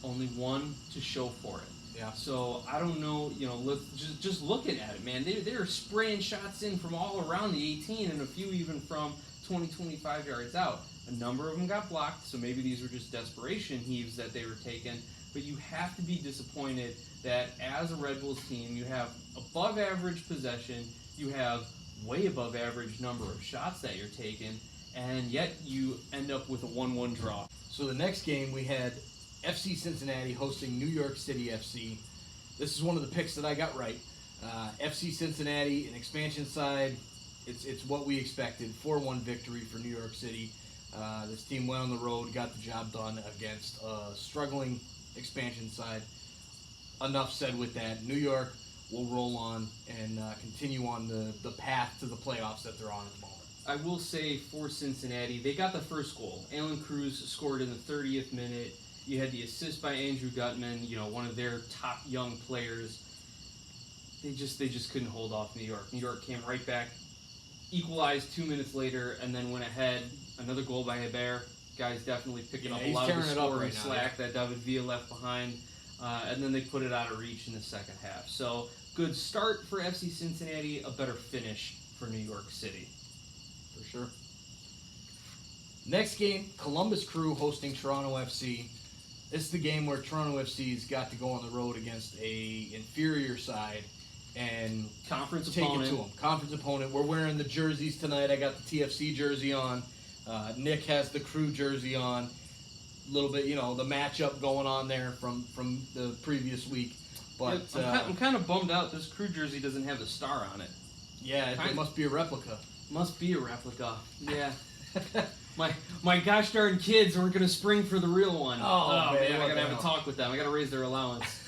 only one to show for it. Yeah. So I don't know, let's just looking at it, man. They're spraying shots in from all around the 18 and a few even from 20, 25 yards out. A number of them got blocked, so maybe these were just desperation heaves that they were taking. But you have to be disappointed that as a Red Bulls team, you have above average possession, you have way above average number of shots that you're taking, and yet you end up with a 1-1 draw. So the next game we had FC Cincinnati hosting New York City FC. This is one of the picks that I got right. FC Cincinnati, an expansion side. It's what we expected. 4-1 victory for New York City. This team went on the road, got the job done against a struggling expansion side. Enough said with that. New York will roll on and continue on the path to the playoffs that they're on at the moment. I will say for Cincinnati, they got the first goal. Alan Cruz scored in the 30th minute. You had the assist by Andrew Gutman, one of their top young players. They just couldn't hold off New York. New York came right back, equalized 2 minutes later, and then went ahead. Another goal by Hebert. Guy's definitely picking up a lot of the scoring slack that David Villa left behind. And then they put it out of reach in the second half. So, good start for FC Cincinnati, a better finish for New York City. For sure. Next game, Columbus Crew hosting Toronto FC. This is the game where Toronto FC's got to go on the road against a inferior side and Conference take opponent. it to them. Conference opponent. We're wearing the jerseys tonight. I got the TFC jersey on. Nick has the Crew jersey on. A little bit, the matchup going on there from the previous week. But I'm kind of bummed out. This Crew jersey doesn't have the star on it. Yeah, it must be a replica. Must be a replica. Yeah. My gosh darn kids aren't going to spring for the real one. Oh man, I got to have a talk with them. I got to raise their allowance.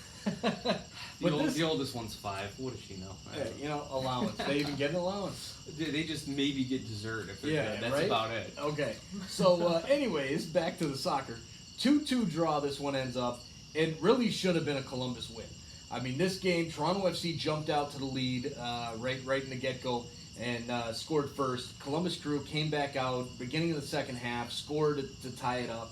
The oldest one's 5. What does she know? Yeah, allowance. They even get an allowance. They just maybe get dessert if they're good. That's right? about it. Okay. So, anyways, back to the soccer. 2-2 draw this one ends up. It really should have been a Columbus win. I mean, this game, Toronto FC jumped out to the lead right in the get-go and scored first. Columbus Crew came back out, beginning of the second half, scored to tie it up.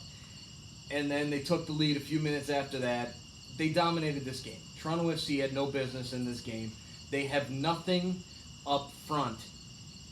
And then they took the lead a few minutes after that. They dominated this game. Toronto FC had no business in this game. They have nothing up front.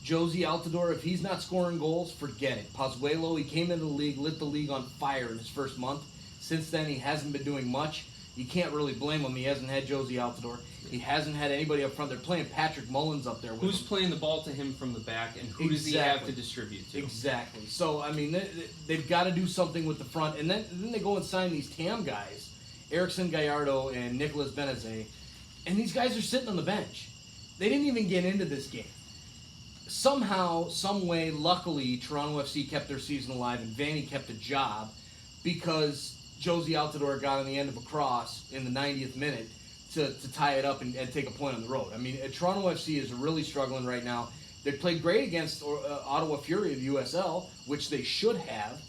Josie Altidore, if he's not scoring goals, forget it. Pozuelo, he came into the league, lit the league on fire in his first month. Since then, he hasn't been doing much. You can't really blame him. He hasn't had Josie Altidore. He hasn't had anybody up front. They're playing Patrick Mullins up there with Who's him. playing the ball to him from the back, and who does he have to distribute to? Exactly. So, I mean, they've got to do something with the front. And then they go and sign these TAM guys, Erickson Gallardo and Nicolas Benazet. And these guys are sitting on the bench. They didn't even get into this game. Somehow, some way, luckily, Toronto FC kept their season alive and Vanny kept a job because Josie Altidore got on the end of a cross in the 90th minute to tie it up and take a point on the road. I mean, Toronto FC is really struggling right now. They played great against Ottawa Fury of USL, which they should have.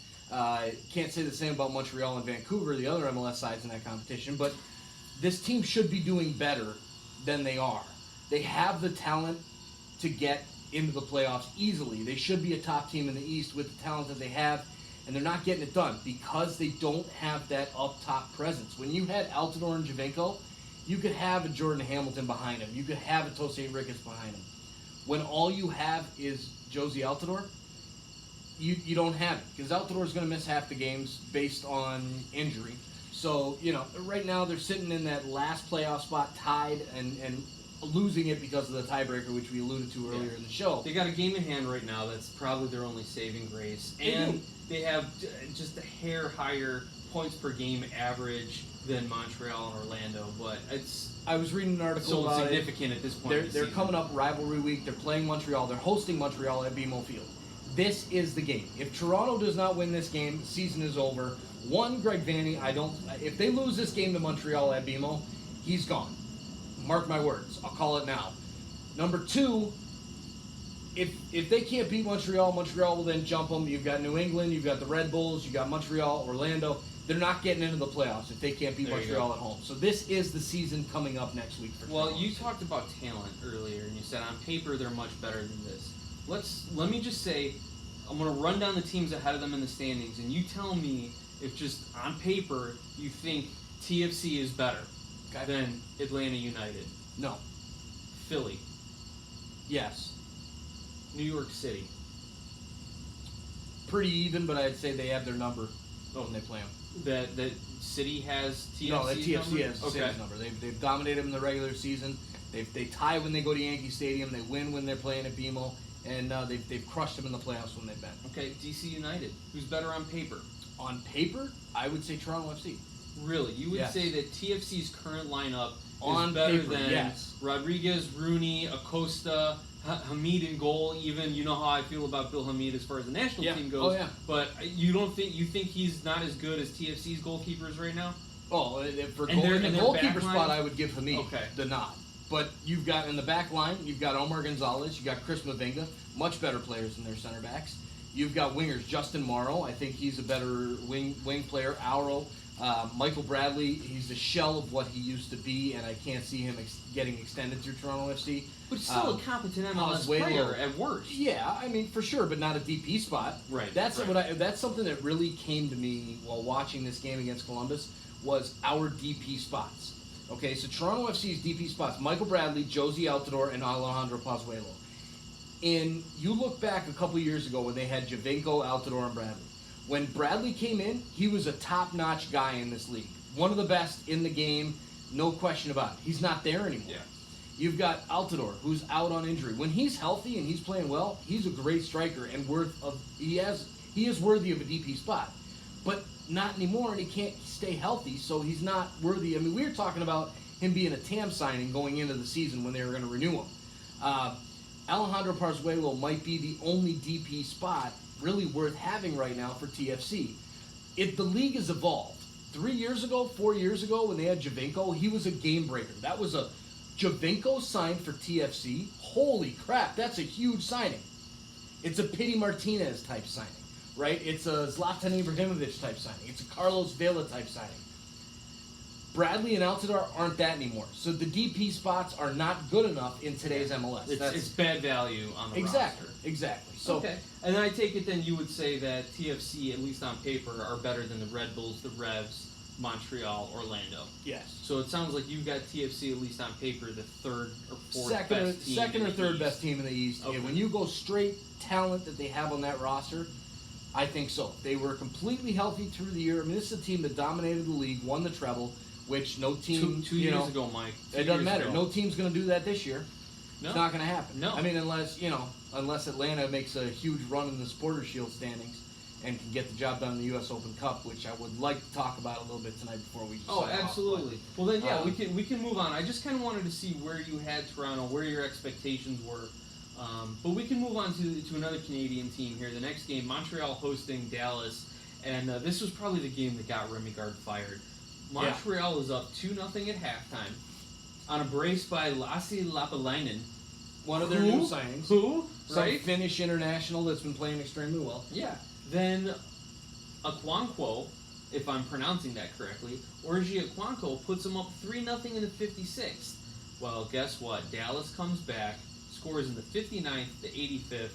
Can't say the same about Montreal and Vancouver, the other MLS sides in that competition, but this team should be doing better than they are. They have the talent to get into the playoffs easily. They should be a top team in the East with the talent that they have, and they're not getting it done because they don't have that up-top presence. When you had Altidore and Javinko, you could have a Jordan Hamilton behind him. You could have a Tosei Ricketts behind him. When all you have is Josie Altidore, you don't have it because Altidore is going to miss half the games based on injury. So, right now they're sitting in that last playoff spot tied and losing it because of the tiebreaker, which we alluded to earlier in the show. They got a game in hand right now that's probably their only saving grace. And they have just a hair higher points per game average than Montreal and Orlando, but I was reading an article so about significant at this point. They're coming up rivalry week. They're playing Montreal. They're hosting Montreal at BMO Field. This is the game. If Toronto does not win this game, the season is over. One, Greg Vanny, if they lose this game to Montreal at BMO, he's gone. Mark my words. I'll call it now. Number two, if they can't beat Montreal, Montreal will then jump them. You've got New England, you've got the Red Bulls, you've got Montreal, Orlando. They're not getting into the playoffs if they can't beat Montreal at home. So this is the season coming up next week for Toronto. Well, you talked about talent earlier, and you said on paper they're much better than this. Let me just say, I'm going to run down the teams ahead of them in the standings, and you tell me if just on paper you think TFC is better than Atlanta United. No. Philly. Yes. New York City. Pretty even, but I'd say they have their number when they play them. That City has TFC's No, that TFC has okay. City's number. They've dominated them in the regular season. They tie when they go to Yankee Stadium. They win when they're playing at BMO. And they've crushed them in the playoffs when they've been. Okay, DC United. Who's better on paper? On paper, I would say Toronto FC. Really? You would Yes. say that TFC's current lineup On is better paper, than yes. Rodriguez, Rooney, Acosta, Hamid in goal. Even you know how I feel about Bill Hamid as far as the national team goes. Oh, yeah. But you think he's not as good as TFC's goalkeepers right now? Oh, in the their goalkeeper back line? spot, I would give Hamid Okay. the nod. But you've got in the back line, you've got Omar Gonzalez, you've got Chris Mavinga, much better players than their center backs. You've got wingers, Justin Morrow, I think he's a better wing player. Auro, Michael Bradley, he's the shell of what he used to be, and I can't see him getting extended through Toronto FC. But still a competent MLS Pozuelo. player at worst. Yeah, I mean for sure, but not a DP spot. Right, That's right. That's something that really came to me while watching this game against Columbus was our DP spots. Okay, so Toronto FC's DP spots: Michael Bradley, Josie Altidore, and Alejandro Pozuelo. And you look back a couple years ago when they had Javinko, Altidore, and Bradley. When Bradley came in, he was a top-notch guy in this league, one of the best in the game, no question about it. He's not there anymore. Yeah. You've got Altidore, who's out on injury. When he's healthy and he's playing well, he's a great striker and he is worthy of a DP spot. But not anymore, and he can't stay healthy, so he's not worthy. I mean, we were talking about him being a TAM signing going into the season when they were going to renew him. Alejandro Pozuelo might be the only DP spot really worth having right now for TFC. If the league has evolved, 4 years ago, when they had Javinko, he was a game breaker. That was a Javinko signed for TFC. Holy crap, that's a huge signing. It's a Pity Martinez type signing, right? It's a Zlatan Ibrahimovic type signing. It's a Carlos Vela type signing. Bradley and Altidore aren't that anymore. So the DP spots are not good enough in today's MLS. It's bad value on the roster. Exactly. So okay. And then I take it then you would say that TFC, at least on paper, are better than the Red Bulls, the Revs, Montreal, Orlando. yes. So it sounds like you've got TFC, at least on paper, the third or fourth Second best team. or in the third East. best team in the East. Okay. Yeah, when you go straight talent that they have on that roster, I think so. They were completely healthy through the year. I mean, this is a team that dominated the league, won the treble, which no team. Two years ago, Mike. It doesn't matter. No team's going to do that this year. No. It's not going to happen. No. I mean, unless Atlanta makes a huge run in the Supporters Shield standings and can get the job done in the U.S. Open Cup, which I would like to talk about a little bit tonight before we. Oh, sign off. absolutely. Well, then, yeah, we can move on. I just kind of wanted to see where you had Toronto, where your expectations were. But we can move on to another Canadian team here. The next game, Montreal hosting Dallas, and this was probably the game that got Remy Gard fired. Montreal is up 2-0 at halftime on a brace by Lassi Lapalainen. One of their new signings. Who? Some Right? Finnish international that's been playing extremely well. Yeah. Then Aquanquo, if I'm pronouncing that correctly, Orji Aquanquo puts them up 3-0 in the 56th. Well, guess what? Dallas comes back, scores in the 59th, the 85th,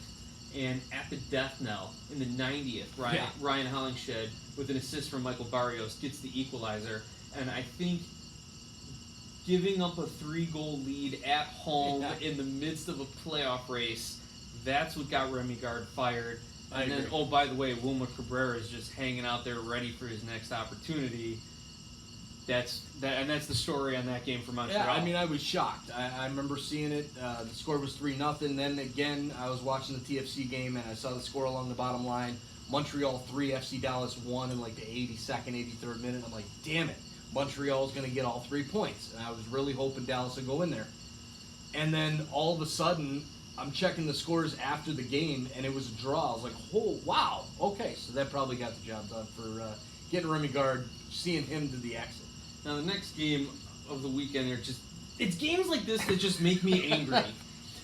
and at the death knell in the 90th, Ryan Hollingshed with an assist from Michael Barrios gets the equalizer. And I think giving up a 3-goal lead at home in the midst of a playoff race, that's what got Remy Gard fired. And then, oh, by the way, Wilma Cabrera is just hanging out there ready for his next opportunity. That's the story on that game for Montreal. Yeah, I mean, I was shocked. I remember seeing it. The score was 3-0. Then again, I was watching the TFC game and I saw the score along the bottom line. Montreal 3, FC Dallas 1 in like the 82nd, 83rd minute. I'm like, damn it, Montreal's going to get all 3 points. And I was really hoping Dallas would go in there. And then all of a sudden, I'm checking the scores after the game, and it was a draw. I was like, oh, wow. Okay, so that probably got the job done for getting Remy Gard, seeing him to the exit. Now, the next game of the weekend, it's games like this that just make me angry.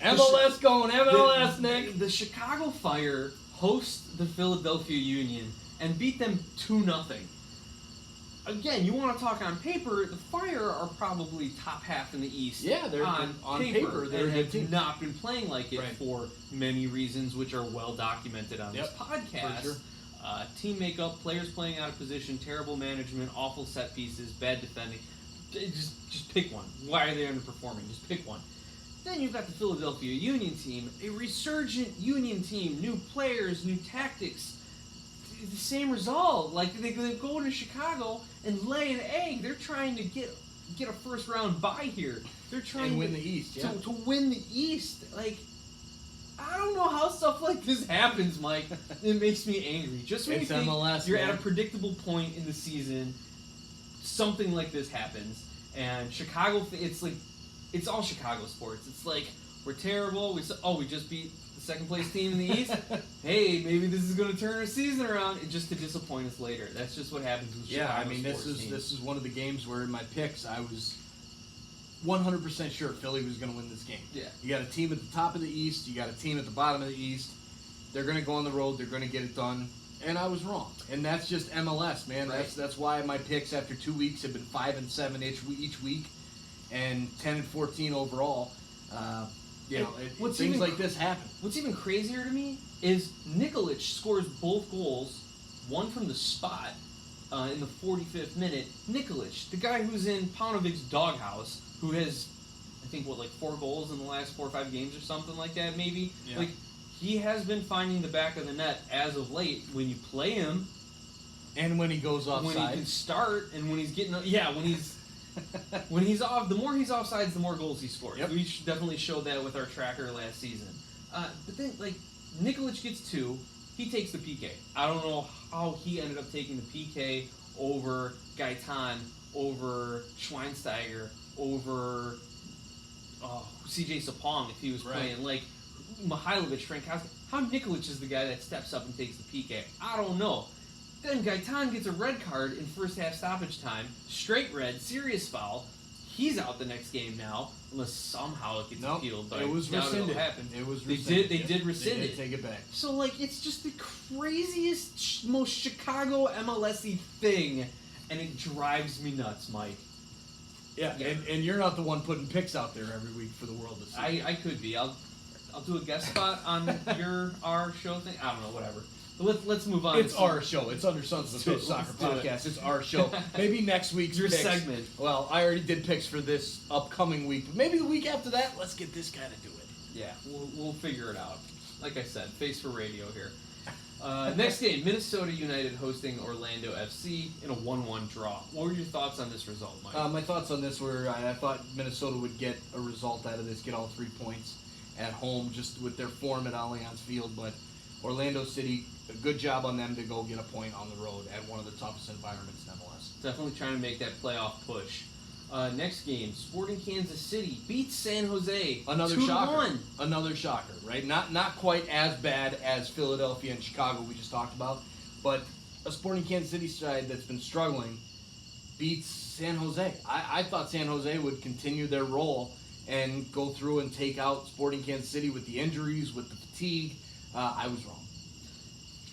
MLS going, MLS, Nick. The Chicago Fire host the Philadelphia Union and beat them 2-0. Again, you want to talk on paper, the Fire are probably top half in the East. Yeah, they're on paper. They're a good team. have not been playing like it Right. for many reasons, which are well documented on this podcast. For sure. Team makeup, players playing out of position, terrible management, awful set pieces, bad defending. Just pick one. Why are they underperforming? Just pick one. Then you've got the Philadelphia Union team, a resurgent Union team, new players, new tactics. The same result. Like they go to Chicago and lay an egg. They're trying to get a first round bye here. They're trying and win the East. Yeah. to win the East. Like, I don't know how stuff like this happens, Mike. It makes me angry. Just when It's you think MLS, you're man. at a predictable point in the season, something like this happens. And Chicago, it's all Chicago sports. It's like, we're terrible. We just beat the second place team in the East. Hey, maybe this is going to turn our season around, and just to disappoint us later. That's just what happens with Chicago Yeah, I mean, this sports is teams. this is one of the games where in my picks I was 100% sure Philly was going to win this game. Yeah. You got a team at the top of the East. You got a team at the bottom of the East. They're going to go on the road. They're going to get it done. And I was wrong. And that's just MLS, man. Right. That's why my picks after 2 weeks have been 5-7 each week, and 10-14 overall. Things like this happen. What's even crazier to me is Nikolic scores both goals, one from the spot in the 45th minute. Nikolic, the guy who's in Paunovic's doghouse, who has, I think, 4 goals in the last 4 or 5 games or something like that, maybe? Yeah. He has been finding the back of the net as of late. When you play him, And when he goes when he offside. can start, and when he's getting, when he's off, the more he's offsides, the more goals he scores. Yep. We definitely showed that with our tracker last season. But then, Nikolic gets 2. He takes the PK. I don't know how he ended up taking the PK over Gaetan, over Schweinsteiger, over CJ Sapong if he was playing. Mihailovic, Frankowski. How Nikolic is the guy that steps up and takes the PK? I don't know. Then Gaetan gets a red card in first half stoppage time. Straight red, serious foul. He's out the next game now, unless somehow it gets appealed. But it was I doubt rescinded. It'll happen. It was They rescinded. did rescind They did it. take it back. So it's just the craziest, most Chicago MLS-y thing, and it drives me nuts, Mike. Yeah, Yeah. And you're not the one putting picks out there every week for the world to see. I could be. I'll do a guest spot on our show thing. I don't know, whatever. But let's move on. It's our show. It's Under Sons of a Pitch Soccer Let's do it. Podcast. It's our show. Maybe next week's Your picks. segment. Well, I already did picks for this upcoming week, but maybe the week after that, let's get this guy to do it. Yeah, we'll figure it out. Like I said, face for radio here. Next game, Minnesota United hosting Orlando FC in a 1-1 draw. What were your thoughts on this result, Mike? My thoughts on this were I thought Minnesota would get a result out of this, get all 3 points at home, just with their form at Allianz Field. But Orlando City, a good job on them to go get a point on the road at one of the toughest environments in MLS. Definitely trying to make that playoff push. Next game, Sporting Kansas City beats San Jose. Another 2-1. shocker. Another shocker, right? Not quite as bad as Philadelphia and Chicago we just talked about, but a Sporting Kansas City side that's been struggling beats San Jose. I thought San Jose would continue their role and go through and take out Sporting Kansas City with the injuries, with the fatigue. I was wrong.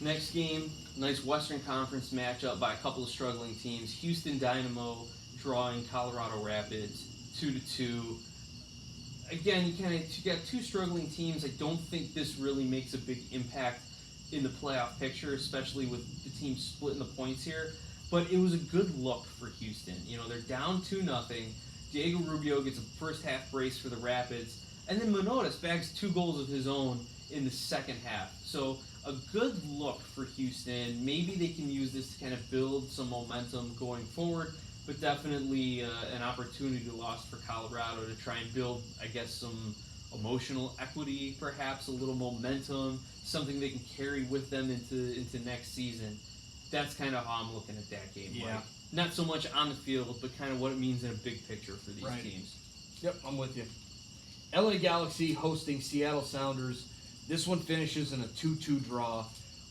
Next game, nice Western Conference matchup by a couple of struggling teams. Houston Dynamo drawing Colorado Rapids 2-2. Again, you got 2 struggling teams. I don't think this really makes a big impact in the playoff picture, especially with the teams splitting the points here. But it was a good look for Houston. You know, they're down 2-0. Diego Rubio gets a first half brace for the Rapids, and then Manotas bags 2 goals of his own in the second half. So a good look for Houston. Maybe they can use this to kind of build some momentum going forward, but definitely an opportunity lost for Colorado to try and build, I guess, some emotional equity, perhaps a little momentum, something they can carry with them into next season. That's kind of how I'm looking at that game, Yeah. Mike. Not so much on the field, but kind of what it means in a big picture for these Right. teams. Yep, I'm with you. LA Galaxy hosting Seattle Sounders. This one finishes in a 2-2 draw.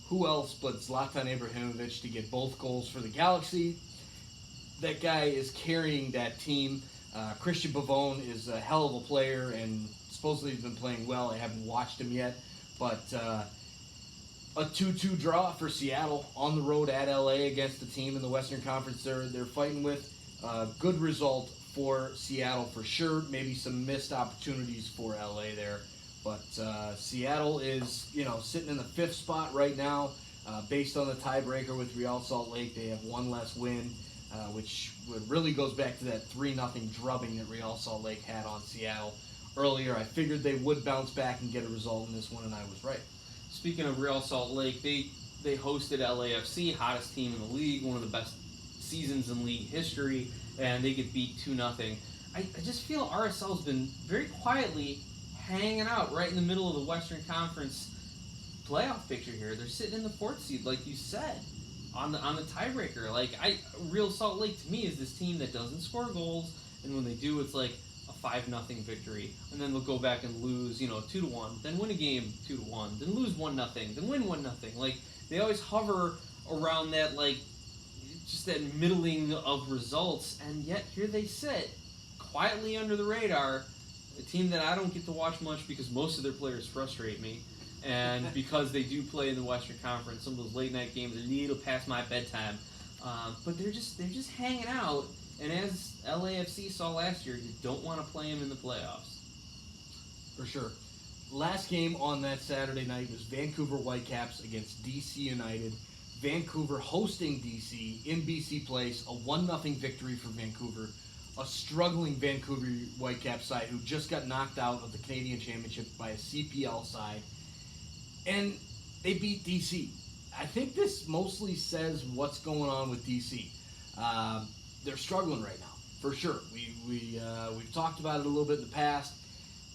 Who else but Zlatan Ibrahimovic to get both goals for the Galaxy? That guy is carrying that team. Christian Pavone is a hell of a player, and supposedly he's been playing well. I haven't watched him yet, but a 2-2 draw for Seattle on the road at LA against the team in the Western Conference they're fighting with. Good result for Seattle for sure. Maybe some missed opportunities for LA there, but Seattle is sitting in the 5th spot right now. Based on the tiebreaker with Real Salt Lake, they have 1 less win, which really goes back to that 3-0 drubbing that Real Salt Lake had on Seattle earlier. I figured they would bounce back and get a result in this one, and I was right. Speaking of Real Salt Lake, they hosted LAFC, hottest team in the league, one of the best seasons in league history, and they get beat 2-0. I just feel RSL's been very quietly hanging out right in the middle of the Western Conference playoff picture here. They're sitting in the 4th seed, like you said, on the tiebreaker. Real Salt Lake to me is this team that doesn't score goals, and when they do, it's like a 5-0 victory, and then they'll go back and lose, 2-1, then win a game 2-1, then lose 1-0, then win 1-0. Like, they always hover around that, just that middling of results, and yet here they sit, quietly under the radar, a team that I don't get to watch much because most of their players frustrate me, and because they do play in the Western Conference, some of those late night games are a little past my bedtime, but they're just hanging out. And as LAFC saw last year, you don't want to play them in the playoffs. For sure. Last game on that Saturday night was Vancouver Whitecaps against DC United. Vancouver hosting DC in BC Place, a 1-0 victory for Vancouver. A struggling Vancouver Whitecaps side who just got knocked out of the Canadian Championship by a CPL side. And they beat DC. I think this mostly says what's going on with DC. They're struggling right now, for sure. We've talked about it a little bit in the past,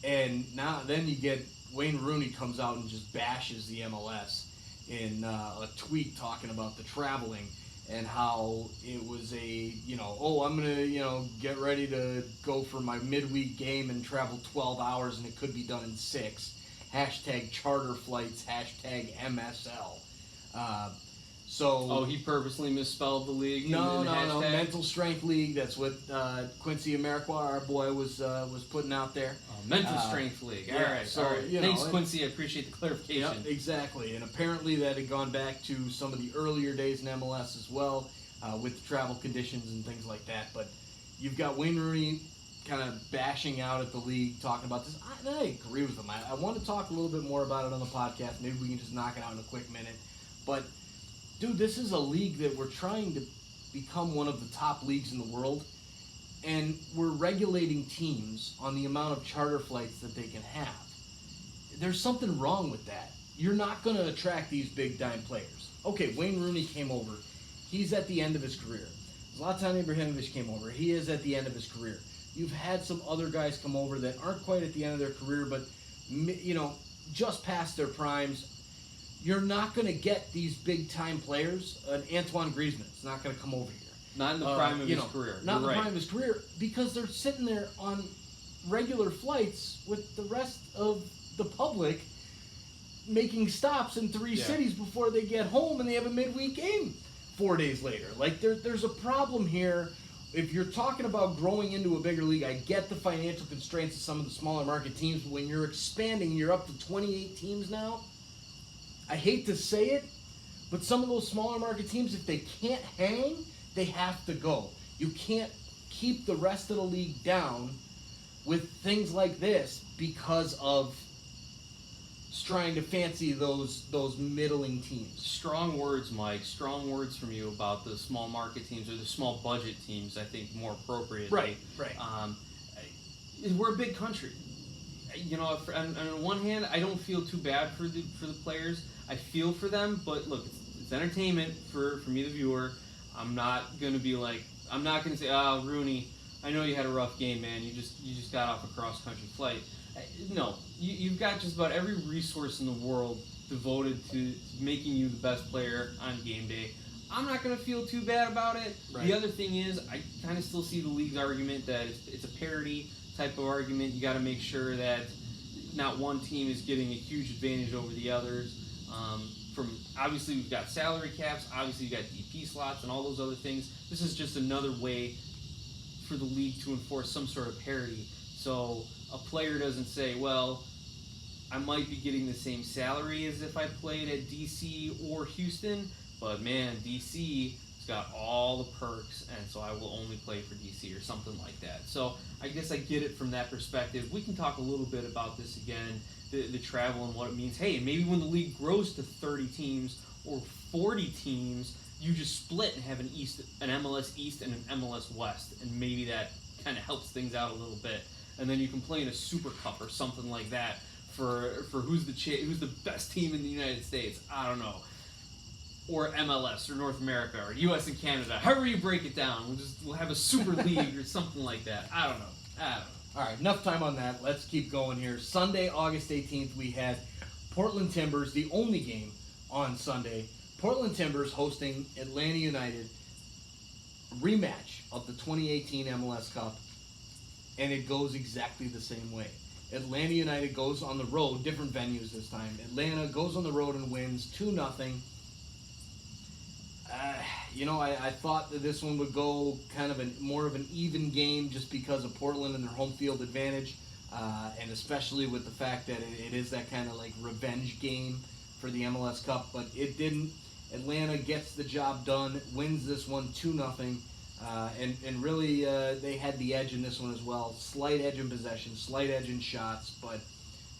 and then you get Wayne Rooney comes out and just bashes the MLS in a tweet talking about the traveling and how it was I'm gonna get ready to go for my midweek game and travel 12 hours and it could be done in 6. Hashtag charter flights. Hashtag MSL. He purposely misspelled the league? No. Mental Strength League. That's what Quincy Amarikwa, our boy, was putting out there. Mental Strength League. All right. Thanks, Quincy. I appreciate the clarification. Yeah, exactly. And apparently that had gone back to some of the earlier days in MLS as well, with the travel conditions and things like that. But You've got Wayne Rooney kind of bashing out at the league, talking about this. I agree with him. I want to talk a little bit more about it on the podcast. Maybe we can just knock it out in a quick minute. But, dude, this is a league that we're trying to become one of the top leagues in the world. And we're regulating teams on the amount of charter flights that they can have. There's something wrong with that. You're not going to attract these big-time players. Okay, Wayne Rooney came over. He's at the end of his career. Zlatan Ibrahimovic came over. He is at the end of his career. You've had some other guys come over that aren't quite at the end of their career, but, you know, just past their primes. You're not going to get these big-time players. Antoine Griezmann's not going to come over here. Not in the prime of his career. Not in the You're prime of his career, because they're sitting there on regular flights with the rest of the public making stops in three cities before they get home, and they have a midweek game 4 days later. Like, there's a problem here. If you're talking about growing into a bigger league, I get the financial constraints of some of the smaller market teams, but when you're expanding, you're up to 28 teams now. I hate to say it, but some of those smaller market teams, if they can't hang, they have to go. You can't keep the rest of the league down with things like this because of trying to fancy those middling teams. Strong words, Mike. Strong words from you about the small market teams or the small budget teams. I think more appropriately. Right. We're a big country. You know, on one hand, I don't feel too bad for the players. I feel for them, but look, it's entertainment for me, the viewer. I'm not gonna be like, I'm not gonna say, oh, Rooney, I know you had a rough game, man. You just got off a cross country flight. No, you've got just about every resource in the world devoted to making you the best player on game day. I'm not gonna feel too bad about it. Right. The other thing is, I kind of still see the league's argument that it's a parity type of argument. You got to make sure that not one team is getting a huge advantage over the others. From obviously we've got salary caps, obviously you got DP slots and all those other things. This is just another way for the league to enforce some sort of parity. So a player doesn't say, well, I might be getting the same salary as if I played at DC or Houston, but man, DC has got all the perks, and so I will only play for DC or something like that. So I guess I get it from that perspective. We can talk a little bit about this again, the travel and what it means. Hey, maybe when the league grows to 30 teams or 40 teams, you just split and have an MLS East and an MLS West, and maybe that kind of helps things out a little bit. And then you can play in a Super Cup or something like that for who's the best team in the United States. I don't know. Or MLS or North America or US and Canada. However you break it down, we'll have a Super League or something like that. I don't know. All right, enough time on that. Let's keep going here. Sunday, August 18th, we had Portland Timbers, the only game on Sunday. Portland Timbers hosting Atlanta United, rematch of the 2018 MLS Cup, and it goes exactly the same way. Atlanta United goes on the road, different venues this time. Atlanta goes on the road and wins 2-0. I thought that this one would go kind of more of an even game just because of Portland and their home field advantage, and especially with the fact that it is that kind of like revenge game for the MLS Cup, but it didn't. Atlanta gets the job done, wins this one 2-0, and really they had the edge in this one as well. Slight edge in possession, slight edge in shots, but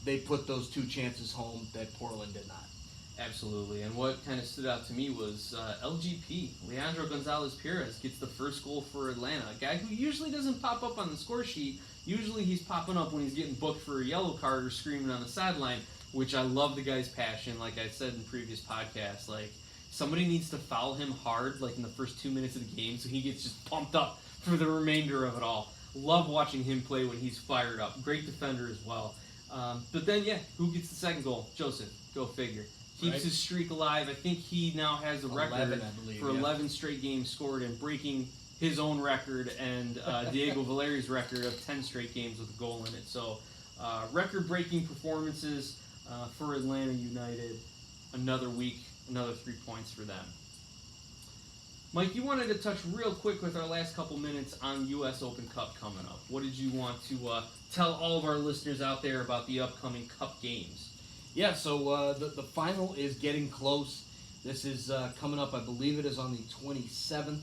they put those two chances home that Portland did not. Absolutely, and what kind of stood out to me was LGP, Leandro Gonzalez-Perez, gets the first goal for Atlanta, a guy who usually doesn't pop up on the score sheet. Usually he's popping up when he's getting booked for a yellow card or screaming on the sideline, which I love the guy's passion, like I said in previous podcasts. Like, somebody needs to foul him hard, like in the first 2 minutes of the game, so he gets just pumped up for the remainder of it all. Love watching him play when he's fired up. Great defender as well. But then, who gets the second goal? Joseph, go figure. Keeps his streak alive. I think he now has a record 11, I believe, 11 straight games scored and breaking his own record and Diego Valeri's record of 10 straight games with a goal in it. So record-breaking performances for Atlanta United. Another week, another 3 points for them. Mike, you wanted to touch real quick with our last couple minutes on U.S. Open Cup coming up. What did you want to tell all of our listeners out there about the upcoming Cup games? Yeah, so the final is getting close. This is coming up, I believe it is on the 27th.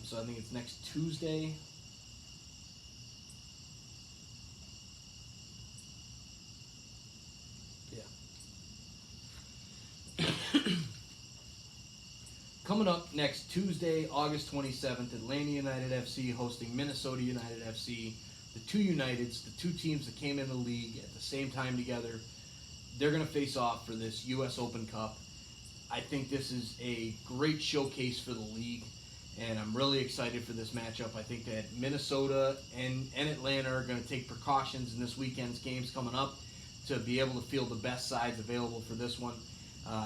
So I think it's next Tuesday. coming up next Tuesday, August 27th, Atlanta United FC hosting Minnesota United FC. The two Uniteds, the two teams that came in the league at the same time together, they're going to face off for this U.S. Open Cup. I think this is a great showcase for the league, and I'm really excited for this matchup. I think that Minnesota and Atlanta are going to take precautions in this weekend's games coming up to be able to field the best sides available for this one.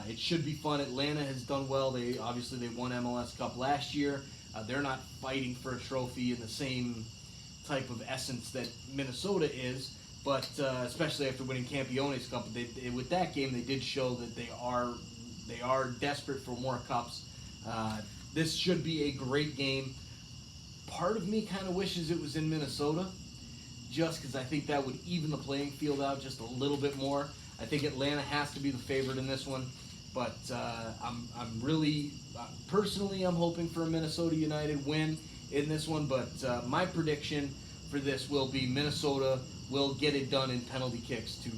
It should be fun. Atlanta has done well. They won MLS Cup last year. They're not fighting for a trophy in the same type of essence that Minnesota is, but especially after winning Campione's Cup, with that game they did show that they are desperate for more cups. This should be a great game. Part of me kind of wishes it was in Minnesota, just because I think that would even the playing field out just a little bit more. I think Atlanta has to be the favorite in this one, but I'm really personally I'm hoping for a Minnesota United win in this one. But my prediction for this will be Minnesota will get it done in penalty kicks to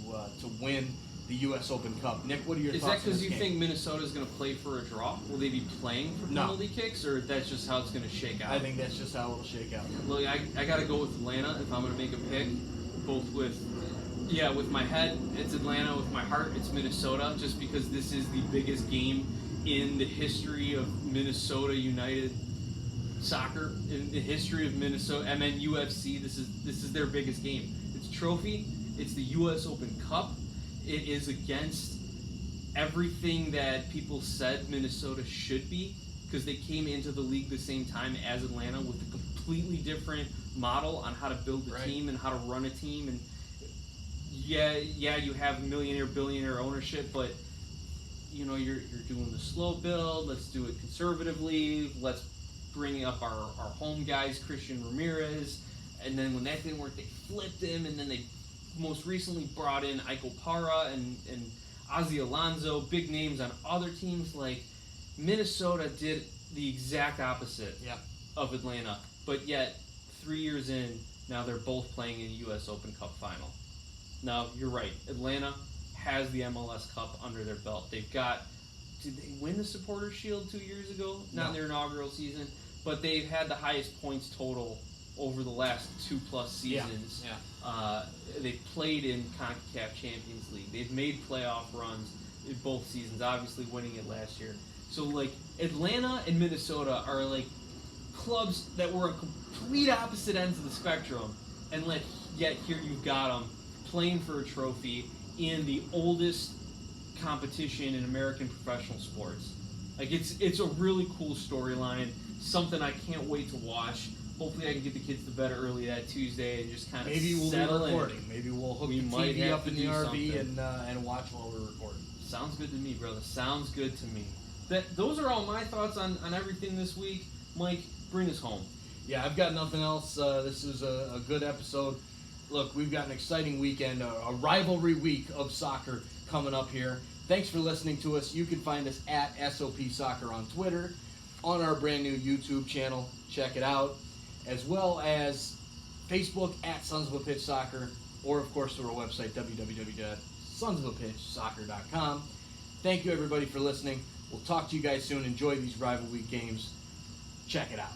win the U.S. Open Cup. Nick, what are your Is thoughts that on this because you game? think Minnesota's going to play for a draw? Will they be playing for No. penalty kicks, or that's just how it's going to shake out? I think that's just how it'll shake out. Look, I got to go with Atlanta if I'm going to make a pick. With my head, it's Atlanta. With my heart, it's Minnesota, just because this is the biggest game in the history of Minnesota United soccer, in the history of Minnesota, MNUFC. This is their biggest game. It's trophy. It's the U.S. Open Cup. It is against everything that people said Minnesota should be, because they came into the league the same time as Atlanta with a completely different model on how to build a team and how to run a team. And yeah, you have millionaire, billionaire ownership, but you're doing the slow build. Let's do it conservatively. Let's bring up our home guys, Christian Ramirez, and then when that didn't work, they flipped him, and then they most recently brought in Iko Para and Ozzy Alonso, big names on other teams. Like, Minnesota did the exact opposite of Atlanta, but yet 3 years in, now they're both playing in a U.S. Open Cup final. Now, you're right. Atlanta has the MLS Cup under their belt. Did they win the Supporters Shield 2 years ago? Not in their inaugural season, but they've had the highest points total over the last 2+ seasons. They've played in CONCACAF Champions League. They've made playoff runs in both seasons, obviously winning it last year. So, like, Atlanta and Minnesota are, like, clubs that were on complete opposite ends of the spectrum, and yet here you've got them playing for a trophy in the oldest competition in American professional sports. Like, it's a really cool storyline, something I can't wait to watch. Hopefully I can get the kids to bed early that Tuesday and just kind of Maybe we'll settle be recording. Maybe we'll hook the TV up in the RV and watch while we're recording. Sounds good to me, brother. Sounds good to me. Those are all my thoughts on everything this week. Mike, bring us home. Yeah, I've got nothing else. This is a good episode. Look, we've got an exciting weekend, a rivalry week of soccer coming up here. Thanks for listening to us. You can find us at SOP Soccer on Twitter, on our brand new YouTube channel. Check it out. As well as Facebook at Sons of a Pitch Soccer, or of course through our website, www.sonsofapitchsoccer.com. Thank you everybody for listening. We'll talk to you guys soon. Enjoy these rival week games. Check it out.